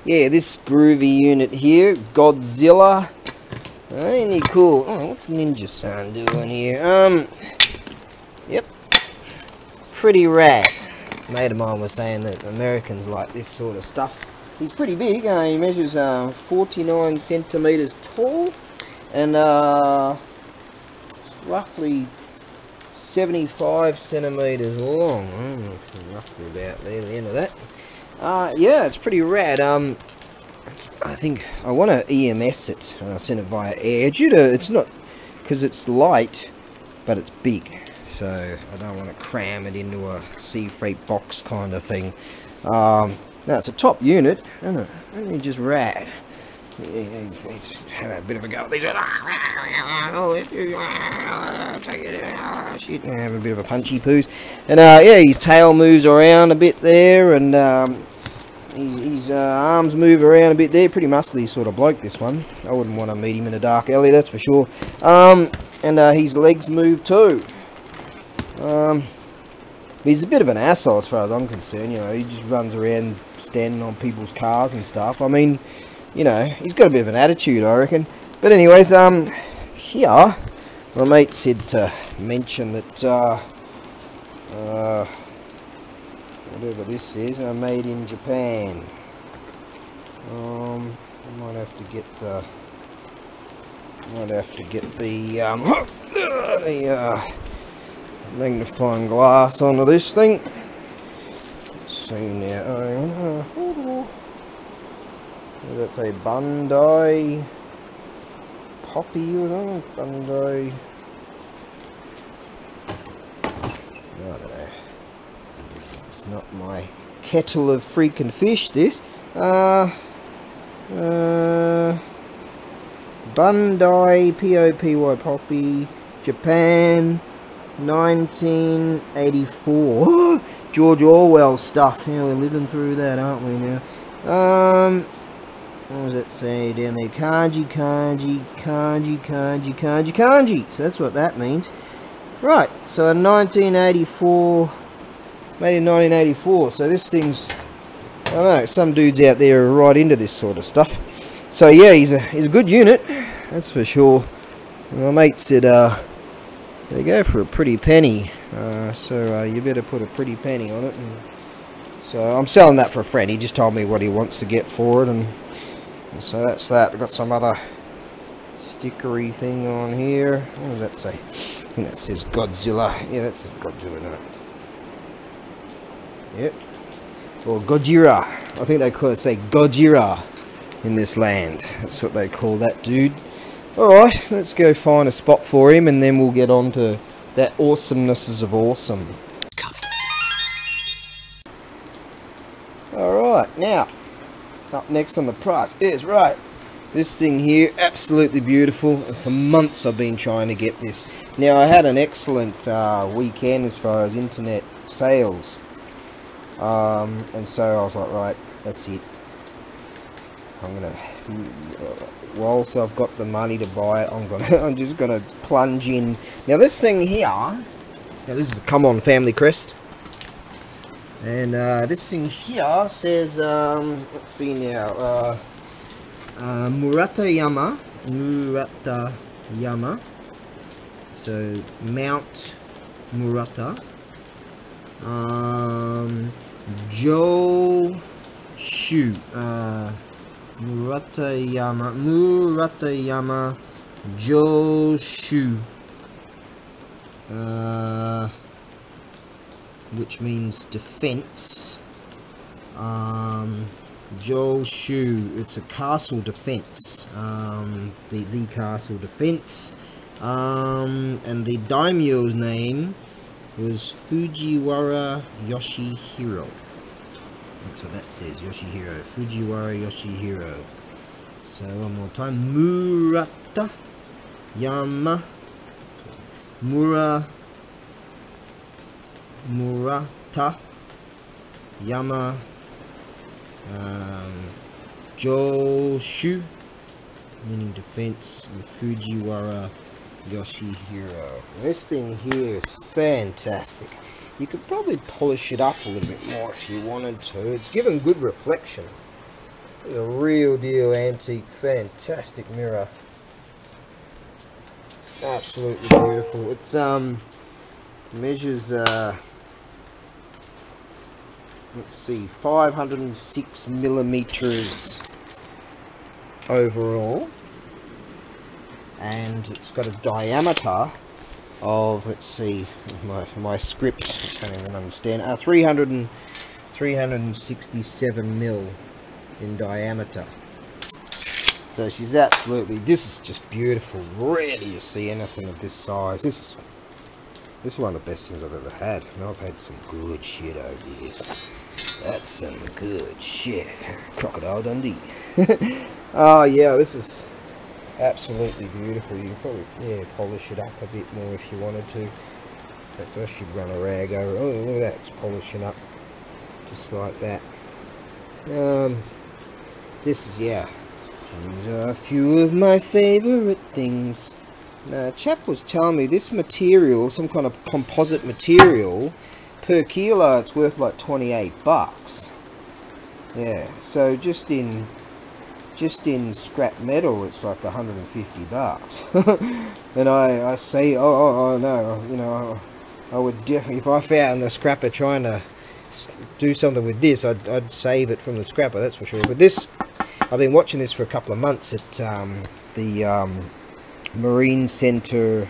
Yeah, this groovy unit here, Godzilla. Ain't he cool? Oh, what's Ninja-san doing here? Yep. Pretty rad. A mate of mine was saying that Americans like this sort of stuff. He's pretty big. He measures 49 centimeters tall, and roughly 75 centimeters long. Roughly about there, the end of that. Yeah, it's pretty rad. I think I want to EMS it, send it via air. Due to, it's not, because it's light, but it's big. So I don't want to cram it into a sea freight box kind of thing. No, it's a top unit, isn't it? Isn't it just rad? He's having a bit of a go. He's like, oh, take it out. Shit, have a bit of a punchy poos. And yeah, his tail moves around a bit there, and his arms move around a bit there. Pretty muscly sort of bloke, this one. I wouldn't want to meet him in a dark alley, that's for sure. And his legs move too. He's a bit of an asshole as far as I'm concerned. You know, he just runs around standing on people's cars and stuff. I mean, you know, he's got a bit of an attitude, I reckon. But anyways, here, my mate said to mention that, whatever this is, made in Japan. I might have to get the, magnifying glass onto this thing. Let's see now. What did that say? Bandai Poppy or something? Bandai. I don't know. It's not my kettle of freaking fish, this. Bandai Popy Poppy, Japan, 1984. George Orwell stuff. Yeah, we're living through that, aren't we now? What does that say down there? Kanji, kanji, kanji, kanji, kanji, kanji. So that's what that means. Right, so 1984, made in 1984. So this thing's, I don't know, some dudes out there are right into this sort of stuff. So yeah, he's a good unit, that's for sure. And my mate said, they go for a pretty penny. So you better put a pretty penny on it. And so I'm selling that for a friend. He just told me what he wants to get for it, and so that's that. I've got some other stickery thing on here. What does that say? I think that says Godzilla. Yeah, that says Godzilla, doesn't it? Yep. Or Gojira. I think they say Gojira in this land. That's what they call that dude. Alright, let's go find a spot for him, and then we'll get on to that awesomenesses of awesome. Alright, now, up next on the price is, right, this thing here, absolutely beautiful. For months I've been trying to get this. Now, I had an excellent weekend as far as internet sales. And so I was like, right, that's it. I'm gonna, whilst I've got the money to buy it, I'm just gonna plunge in. Now this thing here, now this is a Come On Family crest, and this thing here says, let's see now, Muratayama. So Mount Murata, Joshu, Muratayama Joshu, which means defense. Joshu, it's a castle defense, the castle defense, and the daimyo's name was Fujiwara Yoshihiro. That's what that says, Yoshihiro, Fujiwara Yoshihiro. So one more time, Murata Yama Murata Yama Joshu, meaning defense, and Fujiwara Yoshihiro. This thing here is fantastic. You could probably polish it up a little bit more if you wanted to. It's given good reflection. It's a real deal antique, fantastic mirror. Absolutely beautiful. It's measures let's see, 506 millimeters overall, and it's got a diameter of, let's see, my script, I can't even understand, 367 mil in diameter. So she's absolutely, this is just beautiful. Rarely you see anything of this size. This is one of the best things I've ever had. I mean, I've had some good shit over the years. That's some good shit. Crocodile Dundee. Oh yeah, this is absolutely beautiful. You can probably, yeah, polish it up a bit more if you wanted to. In fact, I should run a rag over. Oh, look at that, it's polishing up just like that. This is, yeah, these are a few of my favourite things. Now, a chap was telling me this material, some kind of composite material, per kilo it's worth like 28 bucks. Yeah, so just in scrap metal it's like 150 bucks. And I say, oh no, you know, I would definitely, if I found a scrapper trying to do something with this, I'd save it from the scrapper, that's for sure. But this, I've been watching this for a couple of months at the Marine Center,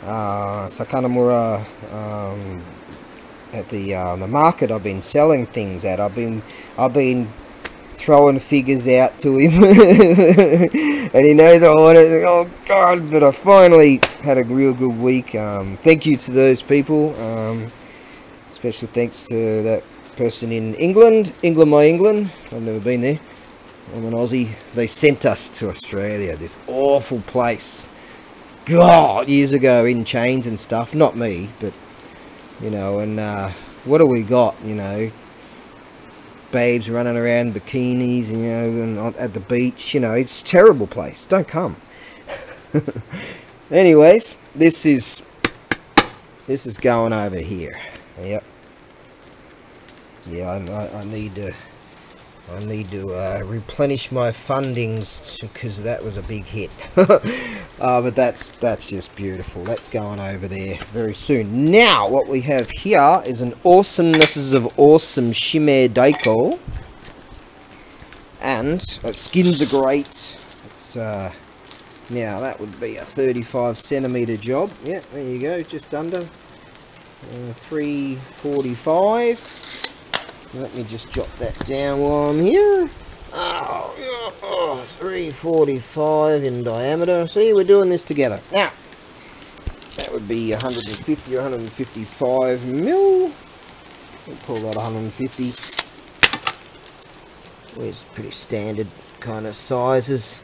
Sakanamura, at the market I've been selling things at. I've been throwing figures out to him, and he knows I want it. Oh God! But I finally had a real good week. Thank you to those people. Special thanks to that person in England, my England. I've never been there. I'm an Aussie. They sent us to Australia, this awful place, God, years ago, in chains and stuff. Not me, but you know. And what do we got? You know, babes running around in bikinis, you know, and at the beach. You know, it's a terrible place. Don't come. Anyways, this is going over here. Yep. Yeah, I need to replenish my fundings because that was a big hit. But that's just beautiful. That's going over there very soon. Now what we have here is an awesomenesses of awesome Shime Daiko, and skins are great. It's now that would be a 35 centimeter job. Yeah, there you go, just under 345. Let me just jot that down while I'm here. Oh, 345 in diameter. See, we're doing this together. Now, that would be 150 or 155 mil. We'll call that 150. It's pretty standard kind of sizes.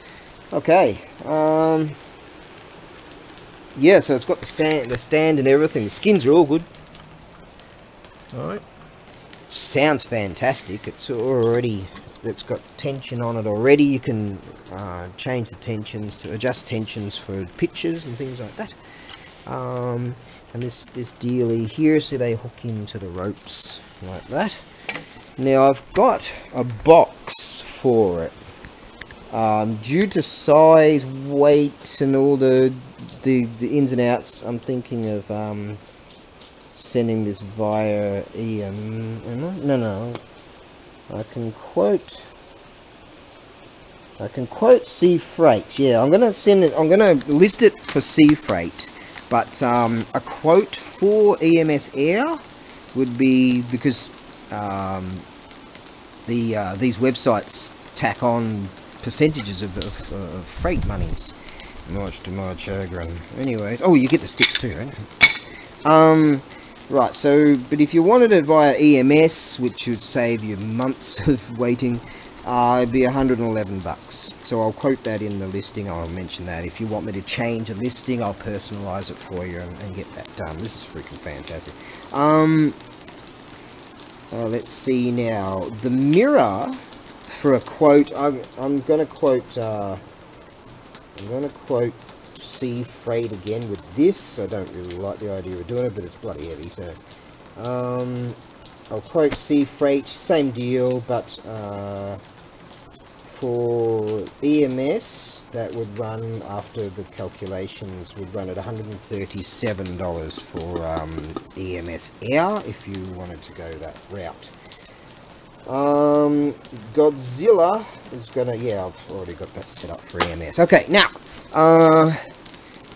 Okay. Yeah, so it's got the stand and everything. The skins are all good. Alright. Sounds fantastic. It's got tension on it already. You can change the tensions to adjust tensions for pictures and things like that. And this dealie here, so they hook into the ropes like that. Now I've got a box for it. Due to size, weight, and all the ins and outs, I'm thinking of sending this via No. I can quote sea freight. Yeah, I'm gonna send it. I'm gonna list it for sea freight, but a quote for EMS Air would be, because these websites tack on percentages of freight monies. Much to my chagrin. Anyways, oh, you get the sticks too, right? Right. So, but if you wanted it via EMS, which would save you months of waiting, it'd be $111. So I'll quote that in the listing. I'll mention that. If you want me to change a listing, I'll personalize it for you and get that done. This is freaking fantastic. Let's see now. The mirror for a quote. I'm gonna quote sea freight again with this. I don't really like the idea of doing it, but it's bloody heavy. So I'll quote sea freight. Same deal, but for EMS, that would run, after the calculations, would run at $137 for EMS Air, if you wanted to go that route. Godzilla is gonna, yeah, I've already got that set up for EMS. Okay, now,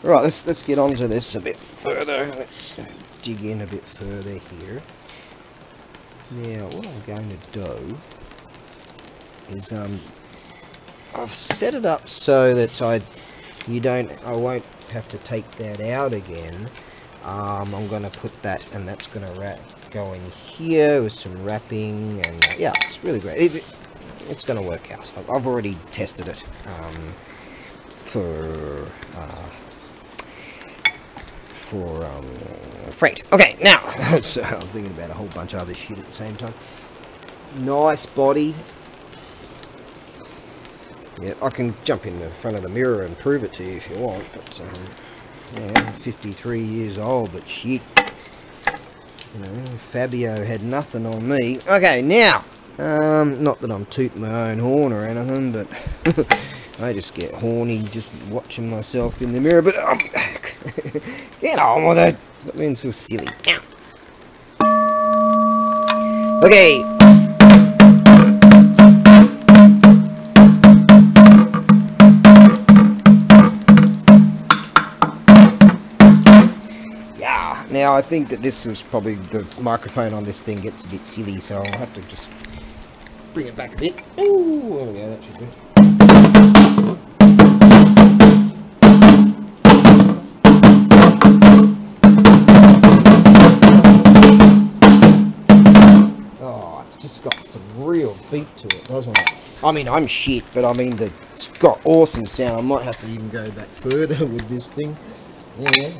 right, let's get onto this a bit further. Let's dig in a bit further here. Now, what I'm going to do is, I've set it up so that I won't have to take that out again. I'm going to put that, and that's going to go in here with some wrapping, and yeah, it's really great. It's going to work out. I've already tested it for freight. Okay, now, so I'm thinking about a whole bunch of other shit at the same time. Nice body. Yeah, I can jump in the front of the mirror and prove it to you if you want, but yeah, 53 years old, but shit, you know, Fabio had nothing on me. Okay, now, not that I'm tooting my own horn or anything, but I just get horny just watching myself in the mirror, but get on with it. Stop being so silly. Okay. Now, I think that this was probably, the microphone on this thing gets a bit silly, so I'll have to just bring it back a bit. Ooh, there we go, that should do. Oh, it's just got some real beat to it, doesn't it? I mean, I'm shit, but I mean, it's got awesome sound. I might have to even go back further with this thing. Yeah.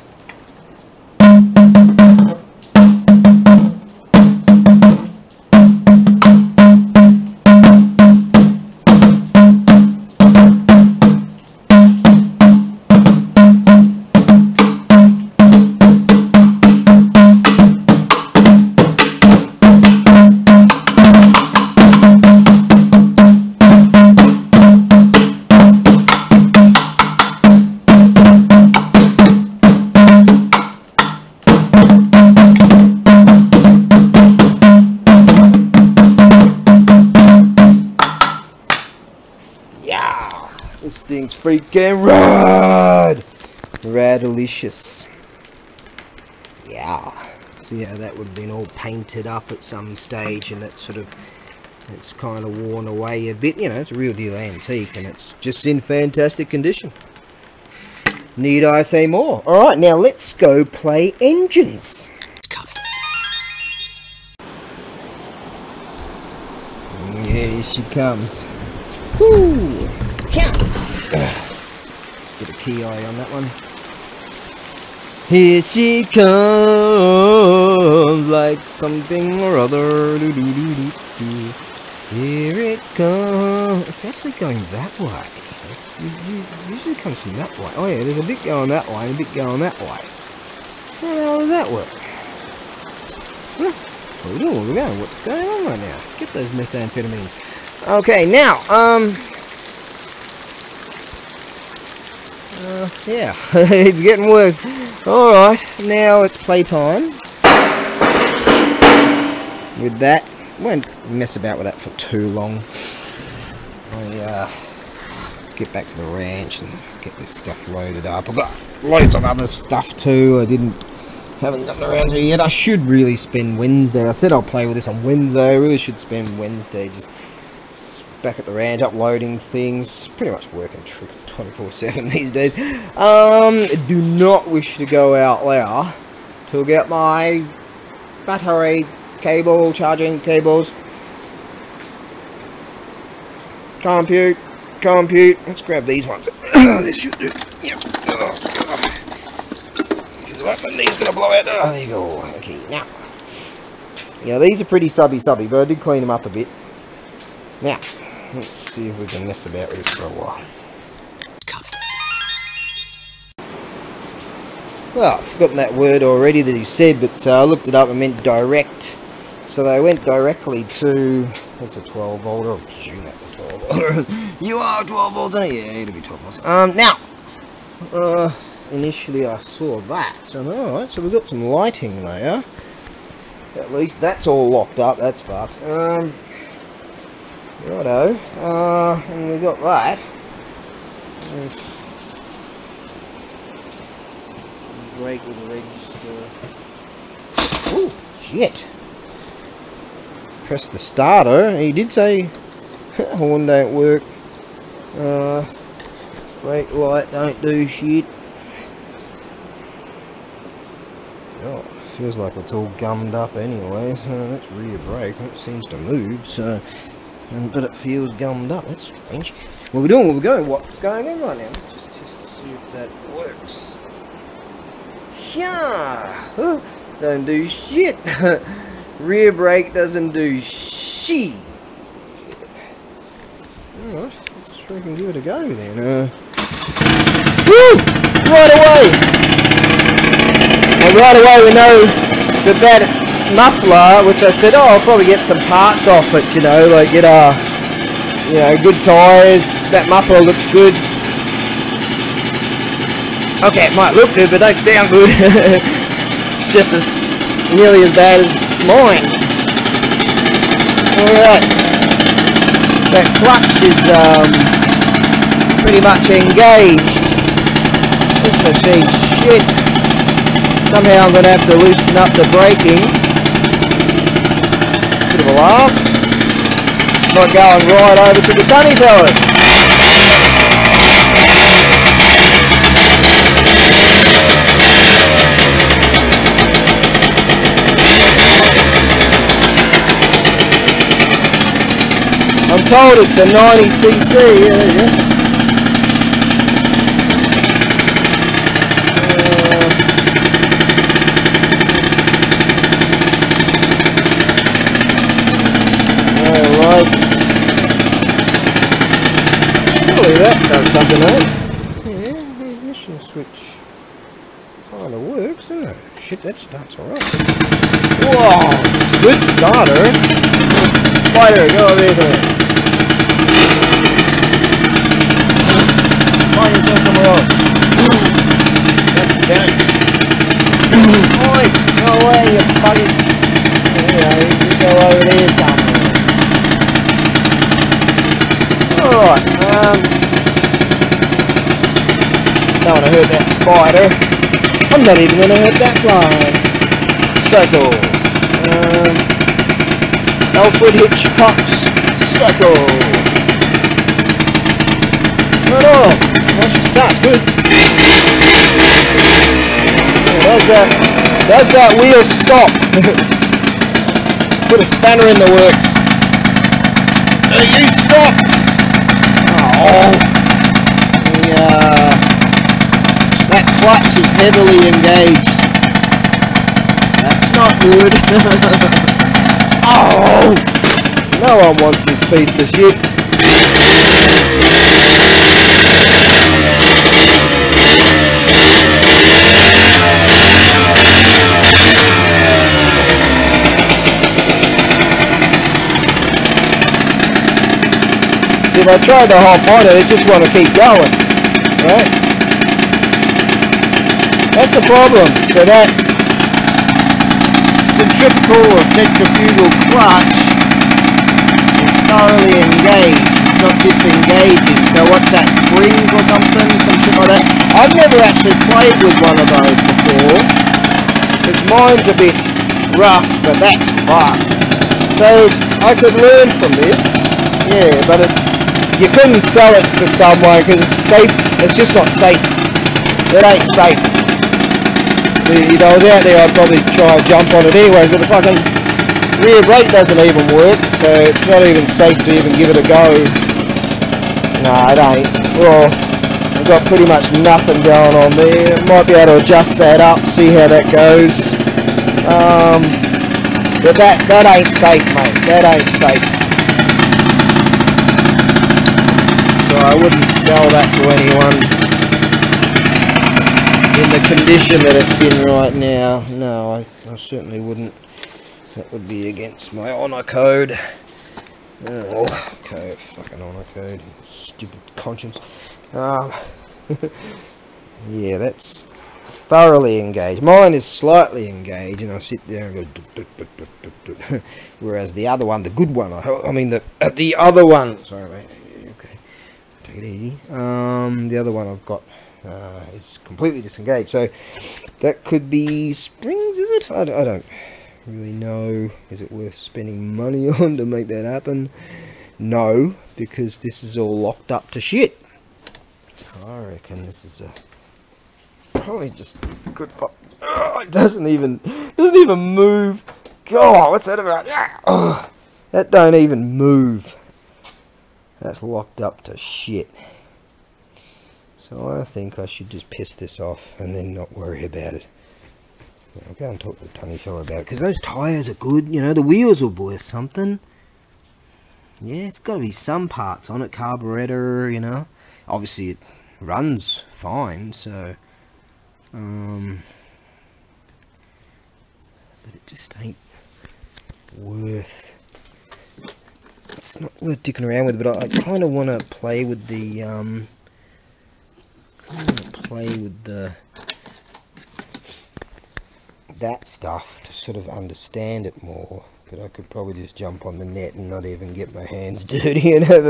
This thing's freaking rad! Radalicious. Yeah. See how that would have been all painted up at some stage, and it's kind of worn away a bit. You know, it's a real deal antique, and it's just in fantastic condition. Need I say more? Alright, now let's go play engines. Yeah, here she comes. Whoo! Let's get a key eye on that one. Here she comes, like something or other. Here it comes. It's actually going that way. It usually comes from that way. Oh yeah, there's a bit going that way and a bit going that way. How does that work? Huh? Hold on, what's going on right now? Get those methamphetamines. Okay, now, Yeah, it's getting worse. Alright, now it's playtime. With that, won't mess about with that for too long. I get back to the ranch and get this stuff loaded up. I've got loads of other stuff too. Haven't gotten around to it yet. I should really spend Wednesday. I said I'll play with this on Wednesday. I really should spend Wednesday just back at the ranch uploading things. Pretty much working 24/7 these days. Do not wish to go out there to get my battery cable, charging cables. Compute. Let's grab these ones. This should do. Yep. My knee's gonna blow out. Oh, there you go. Okay, now. Yeah, these are pretty subby, but I did clean them up a bit. Now, let's see if we can mess about with this for a while. Well, I've forgotten that word already that he said, but I looked it up and meant direct. So they went directly to... That's a 12 volt. Oh, shoot, that's a 12 volt. You are 12 volts, aren't you? Yeah, it'll be 12 volts. Now, initially I saw that. So, alright, so we've got some lighting there. At least that's all locked up. That's fucked. Righto. And we got that. Brake with the register. Oh, shit. Press the starter. He did say horn don't work. Brake light don't do shit. Oh, feels like it's all gummed up anyway. So that's rear brake. It seems to move. So, but it feels gummed up. That's strange. Well, we're doing what we're going. What's going on right now? Let's just test to see if that works. Yeah. Don't do shit. Rear brake doesn't do shit. Alright, let's freaking give it a go then. Woo! Right away! And right away we know that muffler, which I said, oh, I'll probably get some parts off it, you know, like get good tyres. That muffler looks good. Okay, it might look good, but don't sound good. It's just nearly as bad as mine. Alright. That clutch is pretty much engaged. This machine's shit. Somehow I'm going to have to loosen up the braking. Bit of a laugh. Not going right over to the tunny fellas. I'm told it's a 90cc, yeah, there you go. Alright. Surely that does something, eh? Yeah, the ignition switch kind of works, doesn't it? Shit, that starts alright. Whoa! Good starter. Spider, go over there to it. Find yourself somewhere else. Damn it. Oi! Go away, you fucking... Anyway, you go over there somewhere. Alright, don't want to hurt that spider. I'm not even going to hurt that fly. Circle. Alfred Hitchcock's Circle. Right on. Once she starts, good. Yeah, does that wheel stop? Put a spanner in the works. Do you stop? Oh. That clutch is heavily engaged. That's not good. Oh! No one wants this piece of shit. See, if I tried to hop on it, it just want to keep going, right? That's a problem. So that centrifugal or centrifugal clutch is thoroughly engaged. It's not disengaging. So what's that, springs or something? Some shit like that. I've never actually played with one of those before, because mine's a bit rough, but that's fun. So I could learn from this. Yeah, but you couldn't sell it to someone because it's safe. It's just not safe. It ain't safe. If I was out there, I'd probably try and jump on it anyway, but the fucking rear brake doesn't even work, so it's not even safe to even give it a go. No, it ain't. Well, I've got pretty much nothing going on there. Might be able to adjust that up, see how that goes. But that ain't safe, mate. That ain't safe. So I wouldn't sell that to anyone in the condition that it's in right now. No, I certainly wouldn't. That would be against my honour code. Oh, okay, fucking honour code. Stupid conscience. Yeah, that's thoroughly engaged. Mine is slightly engaged, and I sit there and go. Whereas the other one, the good one, I mean the other one. Sorry, mate. Okay, take it easy. The other one I've got is completely disengaged. So that could be springs, is it? I don't really know. Is it worth spending money on to make that happen? No, because this is all locked up to shit. So I reckon this is probably just good for. Oh, it doesn't even move. God, what's that about? Oh, that don't even move. That's locked up to shit. So I think I should just piss this off and then not worry about it. I'll go and talk to the tunny fella about it, because those tyres are good, you know, the wheels will be worth something. Yeah, it's got to be some parts on it, carburetor, you know. Obviously it runs fine, so but it just ain't worth, it's not worth dicking around with. But I kind of want to play with the that stuff to sort of understand it more. But I could probably just jump on the net and not even get my hands dirty and have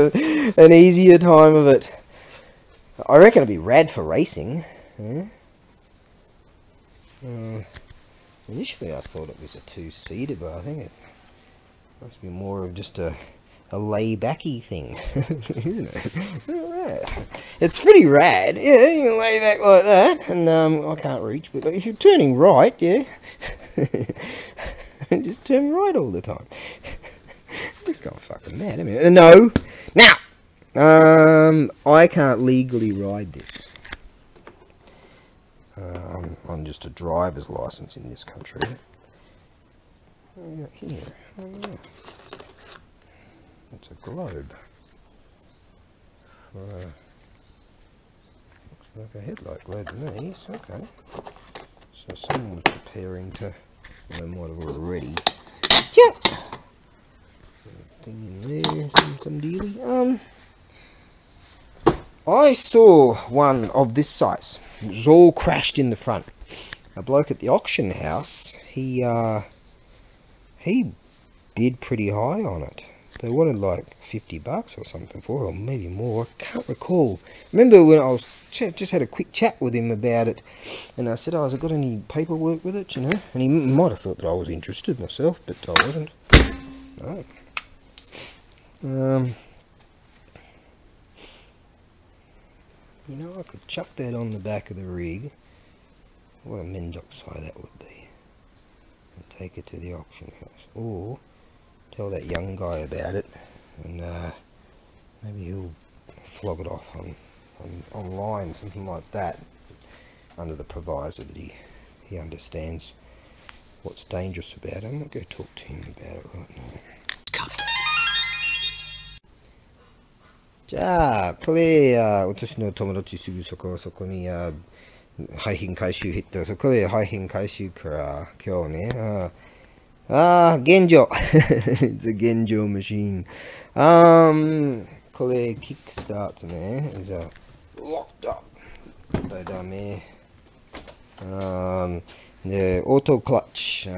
an easier time of it. I reckon it'd be rad for racing. Yeah? Initially I thought it was a two-seater, but I think it must be more of just a lay-backy thing. Isn't it? Right. It's pretty rad. Yeah, you can lay back like that, and I can't reach, but if you're turning right, yeah, just turn right all the time. It's gone fucking mad, I mean, no. Now, I can't legally ride this on just a driver's license in this country. What have we got here? Oh, yeah. It's a globe. Looks like a headlight globe to me. Okay. So someone was preparing to. Well, they might have already. Yeah. Thing in there. Some dealy. I saw one of this size. It was all crashed in the front. A bloke at the auction house. He bid pretty high on it. They wanted like $50 or something for it, or maybe more. I can't recall. Remember when I was just had a quick chat with him about it, and I said, "Oh, has it got any paperwork with it?" You know, and he might have thought that I was interested myself, but I wasn't. No. You know, I could chuck that on the back of the rig. What a Mendoxai that would be. And take it to the auction house, or tell that young guy about it, and maybe he'll flog it off online, something like that, under the proviso that he understands what's dangerous about it. I'm not going to talk to him about it right now. Ja, これ私の友達すぐそこに廃品回収行ったそこで廃品回収から今日ね。現状It's a 現状 machine. これ kickstarts ね is locked up. ダメ。The auto clutch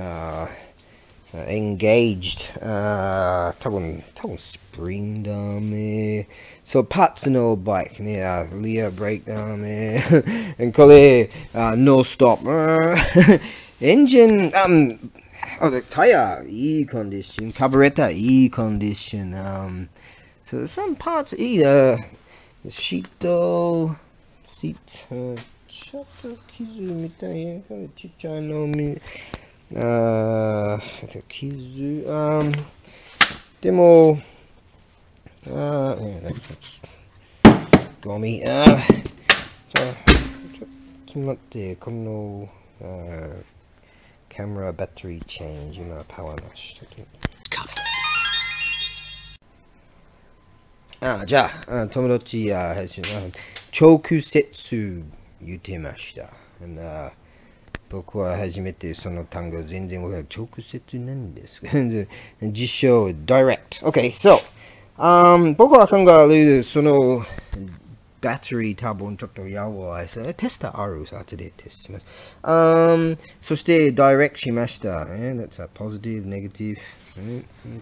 engaged. 多分 spring だね。So partsのバイクね、rear brake だね。これ、no stop. Engine, the tire, いい condition. Carburetor, いい condition. So some parts, いい、シート、ちょっと傷みたい。これちっちゃいの見、傷、でも、ゴミ、ちょっと待って、この、カメラバッテリーチェンジ、今パワーなし。じゃあ、友達、直接言ってました。僕は初めてその単語全然直接なんですか実証、direct. Okay, so, 僕は考えるそのバッテリー多分ちょっとやばい。テストあるさ、後でテストします。そして、direct しました。That's a positive, negative.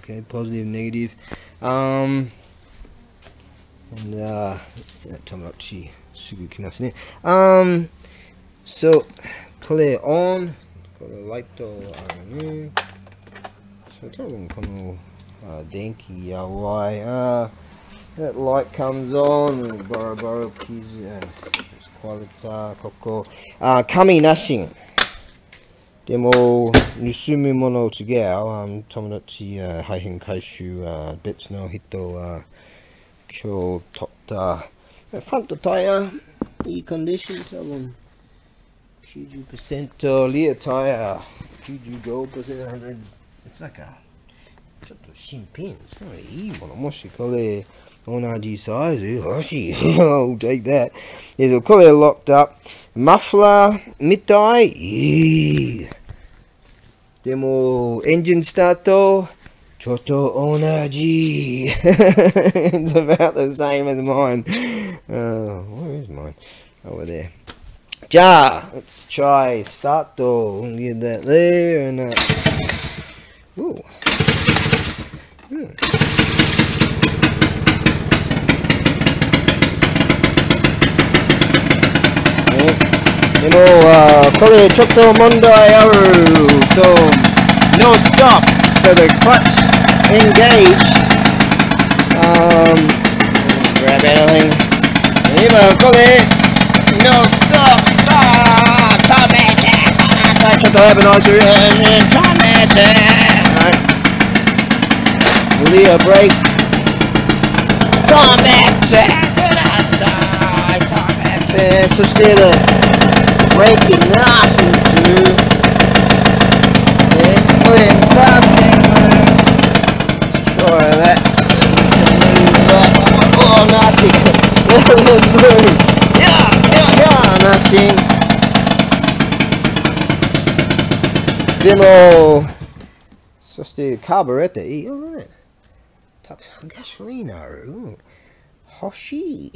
Okay, positive, negative. And, 友達、すぐ来ますね。So, これ on。これライトあるね。So, 多分この電気やばい。That light comes on, borrow keys, quality, ここ。紙なし。でも、盗むもの違う。友達、廃品回収、別の人は、今日取った。フロントタイヤ、いいコンディション、多分。90%、リアタイヤ、95%。It's like a ちょっと新品、それいいもの。もしこれ、同じサイズ欲しい。I'll take that. これ locked up. マフラーみたい。いい。でも、エンジンスタート、ちょっと同じ。It's about the same as mine. Where is mine? Over there. じゃあ、let's try start. Get that there and ooh. でも、これちょっと問題ある。So, no stop. So the clutch engaged. Grab anything. 今これ no stop. 止めて。ちょっと危ない。止めて。Rear brake. 止めてください。止めて。そして、braking nothing through. Putting nothing. Let's try that. Oh, nothing. Yeah, nothing. でも、そしてカーブレットいいよね。たくさんガソリンある。欲しい。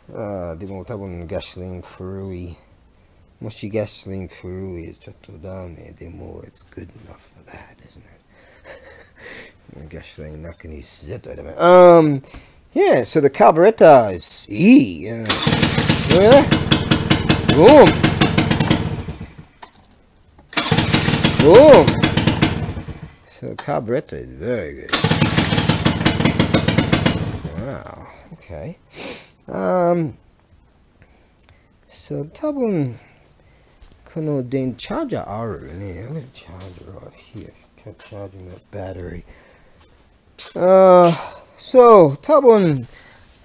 でも多分ガソリン古い。もしガソリン古いちょっとダメでも it's good enough for that, isn't it? ガソリン中に絶対ダメ。Yeah, so the carburetor is E. Boom. Boom. So the carburetor is very good. Wow. Okay. So 多分この電チャージャーあるね。チャージャー here. Charging that battery. So 多分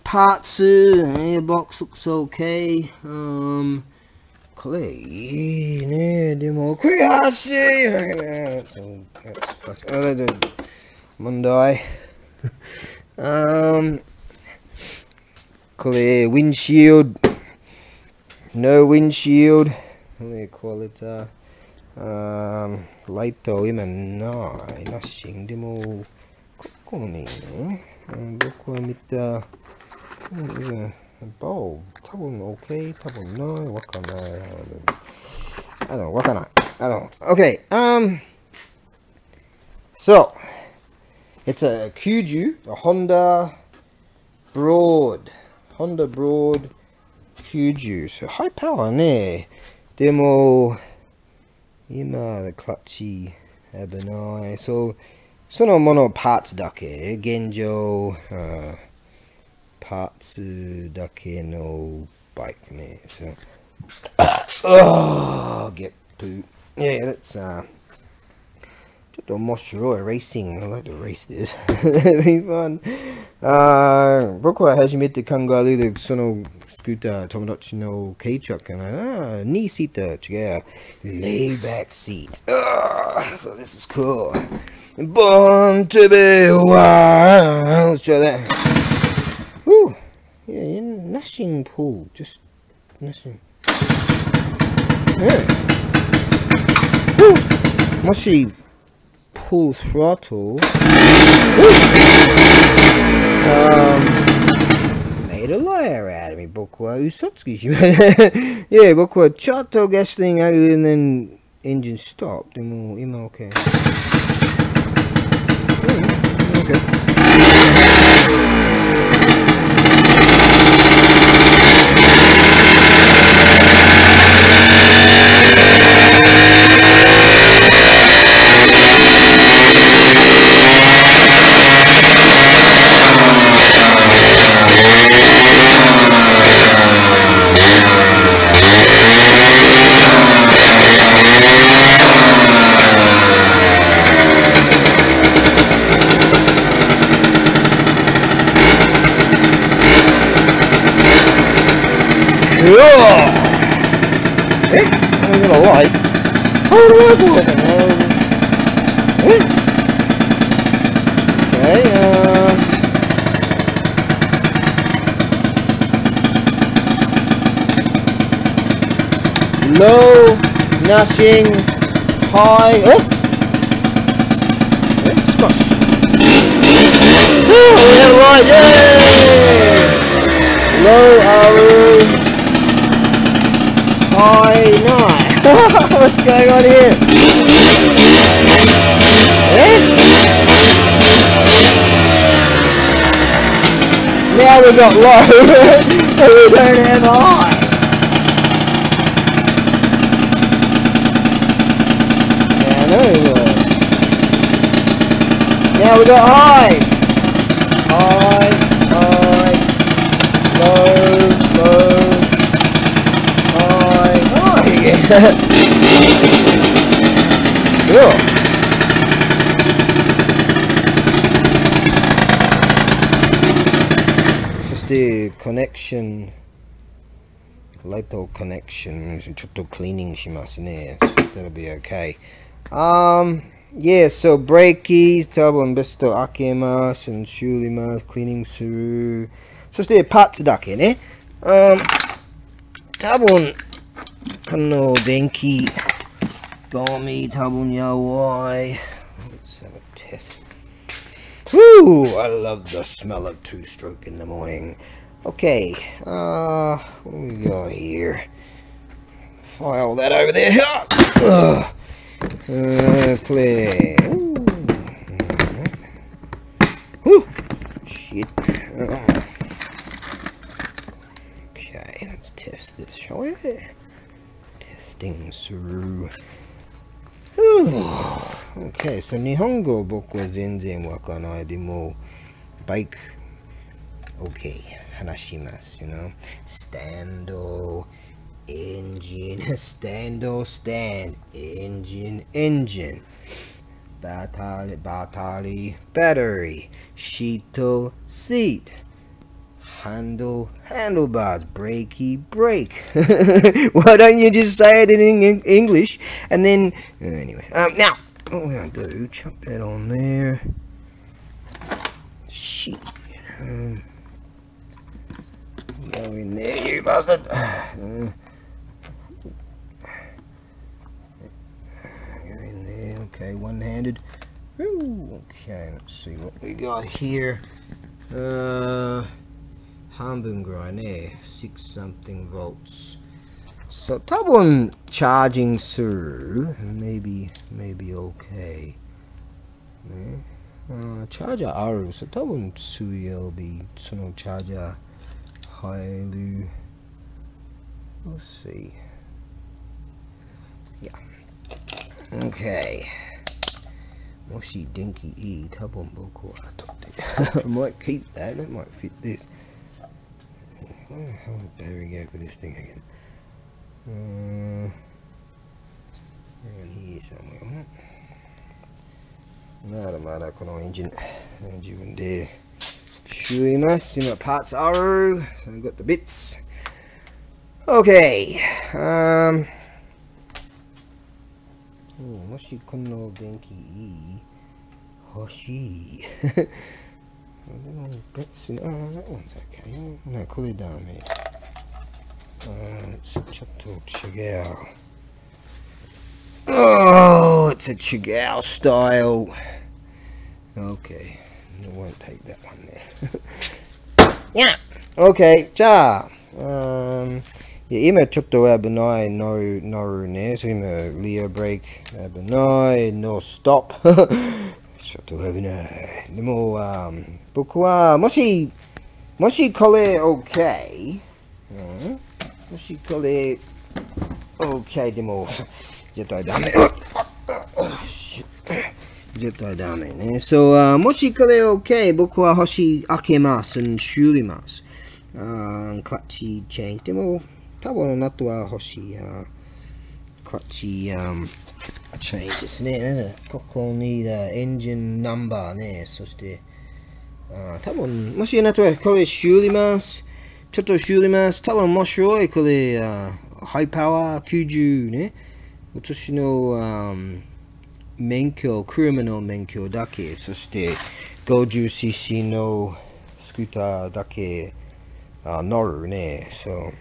parts, box looks okay. これいいね。でも悔しい。問題。これ windshield. No windshield. Quality. ライト今ないなし。でもここにね。僕は見た。bulb. Tabun okay, tabun no, wakanai. I don't know, wakanai. I don't know. Okay, so it's a Kyuju, a Honda Broad Kyuju. So high power ね。でも今クラッチ危ない。そうそのものパーツだけ現状パーツだけのバイクね。So get poo. Yeah, that's ちょっと面白い racing. I like to race this. It'll be fun. 僕は初めて考えるそのスクーター友達の軽トラックかな。2シーター違う。Layback seat. So this is cool. Born to be wild. Let's try that. Woo. Yeah, nothing pull. Just nothing. Yeah. Woo. もしfull throttle. Made a liar out of me. 僕は嘘つきしました。yeah, 僕はちょっとガソリンある and then engine stop. でも今 OK. Okay. I'm gonna lie. Okay, low, nothing, high, squash. Yeah, right, yay! Low, high, nine. What's going on here? Now we got low, and we don't have high. Now we got high. High, high, low, low, high, high. Cool. Just the connection, light connection. ちょっと cleaning しますね. That'll be okay. Yeah, so brake keys 多分ベスト開けます。修理ます。クリーニングする。そしてパーツだけね。多分この電気ゴミ多分やばい。Let's have a test. Woo! I love the smell of two-stroke in the morning. Okay, what do we got here? File that over there. Play. Woo! Shit. Okay, let's test this, shall we? Testing through. Okay, so 日本語僕は全然わからないでもバイク OK 話します you know stand engine stand engine battery seat handlebars brake why don't you just say it in English and then anyway now what we're gonna do, chuck that on there. Shit. Go in there, you bastard. You're in there, okay, one-handed. Okay, let's see what we got here. 半分ぐらいね、6 something volts. So 多分チャージングする maybe okay ね、チャージャーある、so 多分水曜日そのチャージャー入る。 Let's see. Yeah. Okay. もし電気いい、多分僕は取ってる。I might keep that. That might fit this. How better we go for this thing again? Around here somewhere, wasn't it? まだまだこのエンジン自分で修理ます。今パーツある。So I've got the bits. Okay. もしこの電気欲しい。別に、that one's okay. ね、これダメ。ちょっと違う。Oh, it's a Chagall style. Okay. I won't take that one there. Yeah. Okay. じゃあ、今ちょっと危ない乗るね。そう今リアブレーキ危ない。ノーストップ。ちょっと危ない。でも、僕はもしこれ OK、もしこれ OK でも絶対ダメ。絶対ダメね。So、もしこれ OK、僕は星開けます。修理ます。クラッチチェンジ。でも、多分あなたは欲しい。クラッチ、チェンジですね。ここにエンジンナンバーね。そして、多分もしあなたはこれ修理ます。ちょっと修理ます。多分面白い。これ、ハイパワー90ね。私の、免許、車の免許だけ。そして、50cc のスクーターだけ、乗るね。So,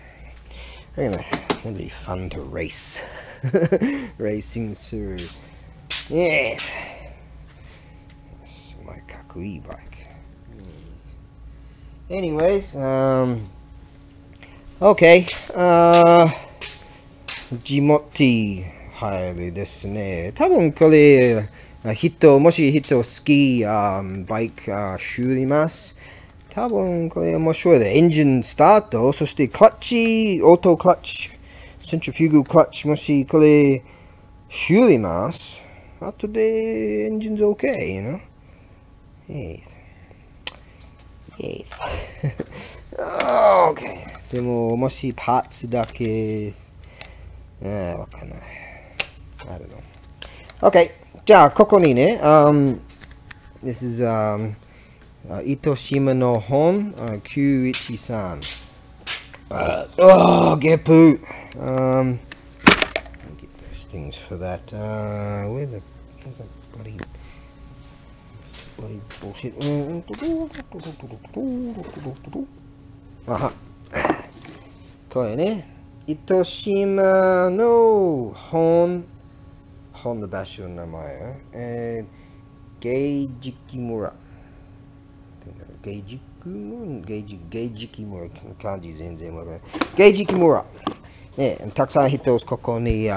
anyway, it'll be fun to race. Racing through. Yeah. That's my かっこいいバイク。Anyways, okay. ジモティ入るですね。多分これ、もし人好き、バイク修理ます。多分これ面白いで。エンジンスタート、そしてクラッチ、オートクラッチ、セントリフューグクラッチ、もしこれ修理ます。あとでエンジン OK, you know? Yes. OK. でも、もしパーツだけ、わかんない。I don't know. OK. じゃあ、ここにね、This is, 糸島の本、913。ゲップ。Get those things for that. Where's that bloody bullshit? これね。糸島の本の場所の名前。芸敷村。芸敷村。漢字全然わからない。芸敷村。ね、たくさん人、ここに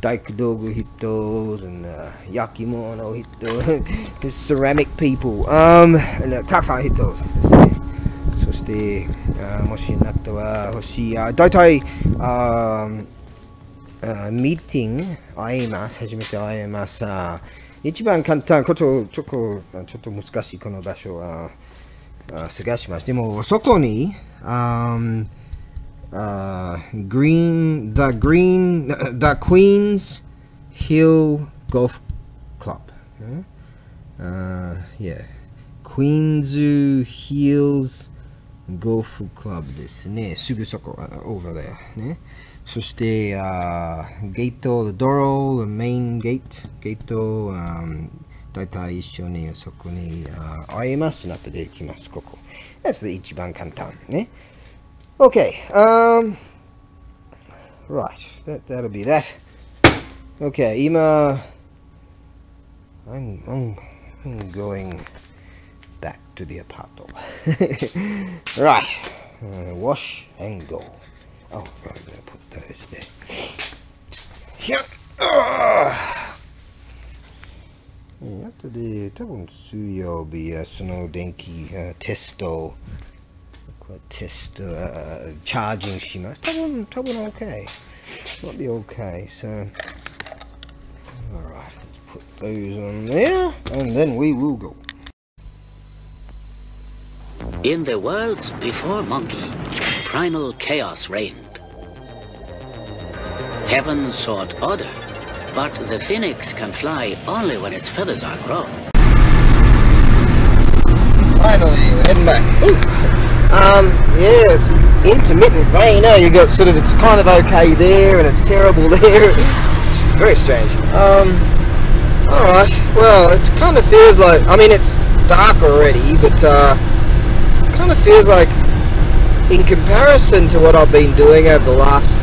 大工道具人、焼き物人、ceramic people、たくさん人ですね。そして、もしあなたは欲しい、だいたいミーティング会います。初めて会います。一番簡単、ちょっと難しいこの場所は探します。でも、そこに、The Queens Hill Golf Club. Yeah. Queens Hills Golf Club ですね。すぐそこ、over there ね。そして、ゲート、the door, the main gate、ゲート、だいたい一緒にそこに会えますなってできます、ここ。that's 一番簡単ね。Okay, right, that'll be that. Okay, I'm going back to the apartment. Right, wash and go. Oh, right, I'm gonna put those there. Here. 後で多分水曜日その電気テストこれテストチャージングします。多分 OK. Might be okay. So alright, let's put those on there and then we will go. In the worlds before Monkey, primal chaos reigned. Heaven sought order, but the phoenix can fly only when its feathers are grown. Finally, we're heading back. Yeah, it's intermittent rain. You know, you got sort of, it's kind of okay there and it's terrible there. It's very strange. Alright, well, it kind of feels like, I mean, it's dark already, but kind of feels like, in comparison to what I've been doing over the last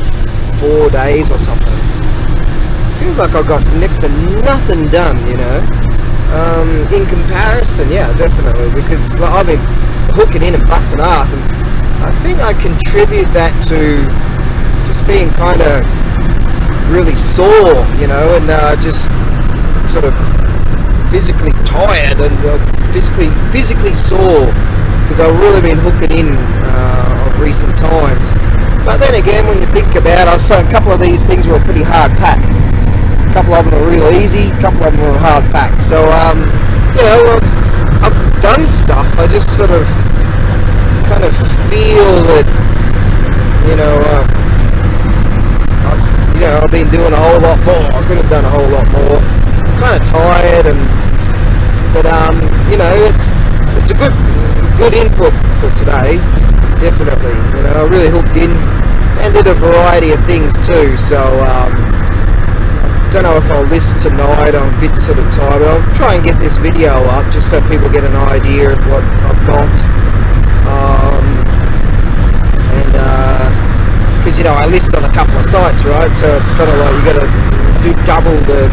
4 days or something, it feels like I've got next to nothing done, you know. In comparison, yeah, definitely, because like, I've been hooking in and busting ass, and I think I contribute that to just being kind of really sore, you know, and just sort of physically tired and physically sore, because I've really been hooking in of recent times. But then again, when you think about it, a couple of these things were a pretty hard pack. A couple of them are real easy, a couple of them are hard pack. So, you know, I've done stuff, I just sort of kind of feel that, you know, I've been doing a whole lot more. I could have done a whole lot more. I'm kind of tired, but you know, it's a good input for today, definitely. You know, I really hooked in and did a variety of things too. So don't know if I'll list tonight. I'm a bit sort of tired, but I'll try and get this video up just so people get an idea of what I've got. Because you know, I list on a couple of sites, right? So it's kind of like you got to do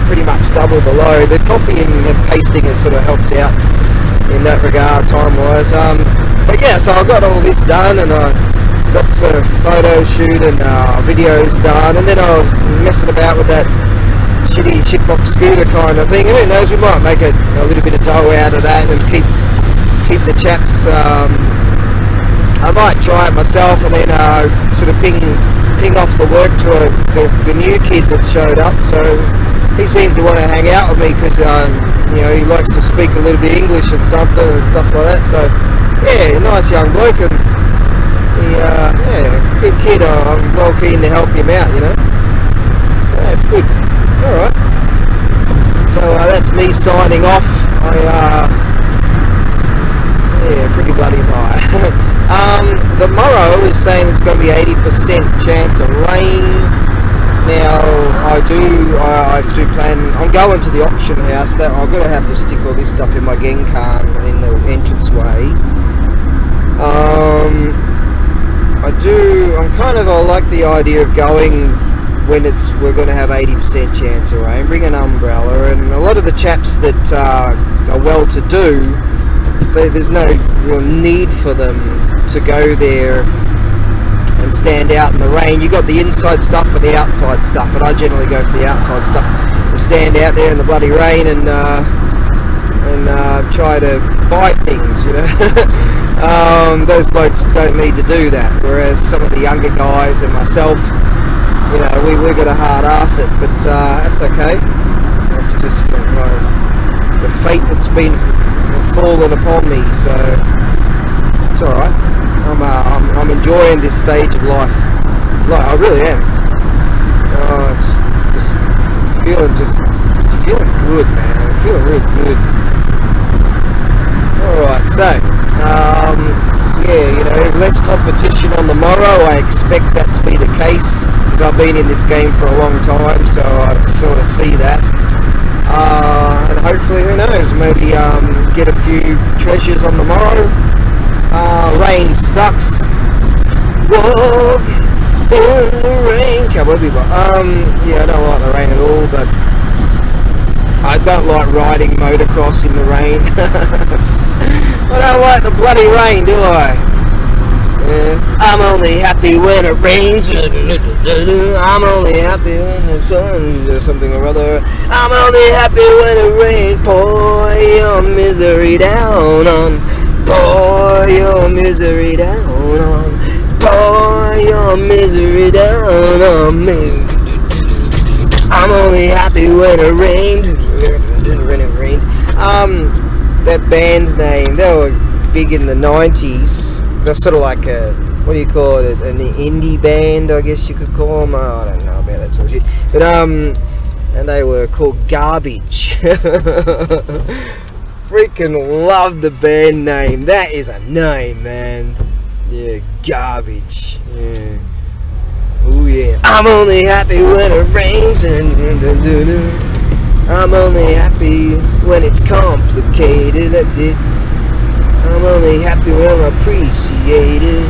pretty much double the load. The copying and pasting sort of helps out in that regard, time-wise. But yeah, so I got all this done, and I got some photo shoot and videos done, and then I was messing about with that shitty shitbox scooter kind of thing, and who knows, we might make a little bit of dough out of that and keep the chaps. I might try it myself and then sort of ping off the work to the new kid that showed up. So he seems to want to hang out with me because you know, he likes to speak a little bit English and something and stuff like that. So yeah, nice young bloke, and he, yeah, good kid. I'm well keen to help him out, you know. So that's good. All right. So that's me signing off. Yeah, pretty bloody tired. The morrow is saying it's going to be 80% chance of rain. Now I do plan on going to the auction house. That I'm going to have to stick all this stuff in my Genkan in the entranceway. I like the idea of going when we're going to have 80% chance of rain. Bring an umbrella, and a lot of the chaps that are well-to-do, there's no real need for them to go there and stand out in the rain. You got the inside stuff or the outside stuff, and I generally go for the outside stuff to stand out there in the bloody rain and try to buy things, you know. Those blokes don't need to do that, whereas some of the younger guys and myself, you know, we've got to hard ass it, but that's okay. That's just the fate that's been fallen upon me, so it's alright. I'm enjoying this stage of life. Like, I really am. It's just feeling good, man. I'm feeling real good. Alright, so yeah, you know, less competition on the morrow. I expect that to be the case, because I've been in this game for a long time, so I sort of see that. And hopefully, who knows, maybe get a few treasures on the morrow. Rain sucks. Walk in the rain. Yeah, I don't like the rain at all, but I don't like riding motocross in the rain. I don't like the bloody rain, do I? I'm only happy when it rains. I'm only happy when the sun or something or other. I'm only happy when it rains. Pour your misery down on. Pour your misery down on. Pour your misery down on me. I'm only happy when it rains. When it rains. That band's name, they were big in the 90s. They're sort of like a, what do you call it, an indie band, I guess you could call them. I don't know about that sort of shit. But, and they were called Garbage. Freaking love the band name. That is a name, man. Yeah, Garbage. Yeah. Oh yeah. I'm only happy when it rains. I'm only happy when it's complicated. That's it. I'm only happy when I'm appreciated.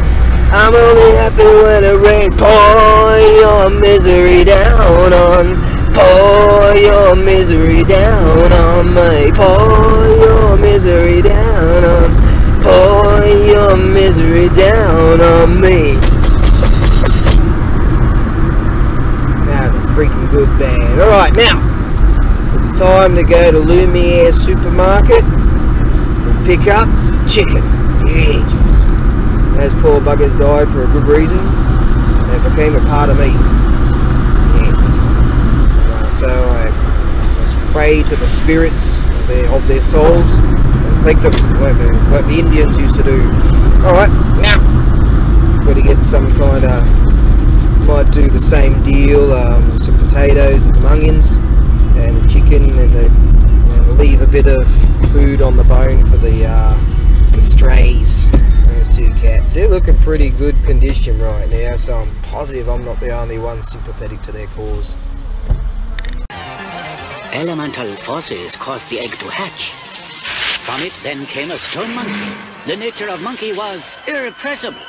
I'm only happy when it rains. Pour your misery down on. Pour your misery down on me. Pour your misery down on. Pour your misery down on me. That's a freaking good band. Alright, now it's time to go to Lumiere Supermarket and pick up some chicken. Yes. Those poor buggers died for a good reason. They became a part of me. Yes. So I must pray to the spirits of their souls and thank them like the Indians used to do. Alright, now got to get some kind of, might do the same deal, some potatoes and some onions and a chicken, and leave a bit of food on the bone for the strays. Those two cats. They're looking pretty good condition right now, so I'm positive I'm not the only one sympathetic to their cause. Elemental forces caused the egg to hatch. From it then came a stone monkey. The nature of monkey was irrepressible.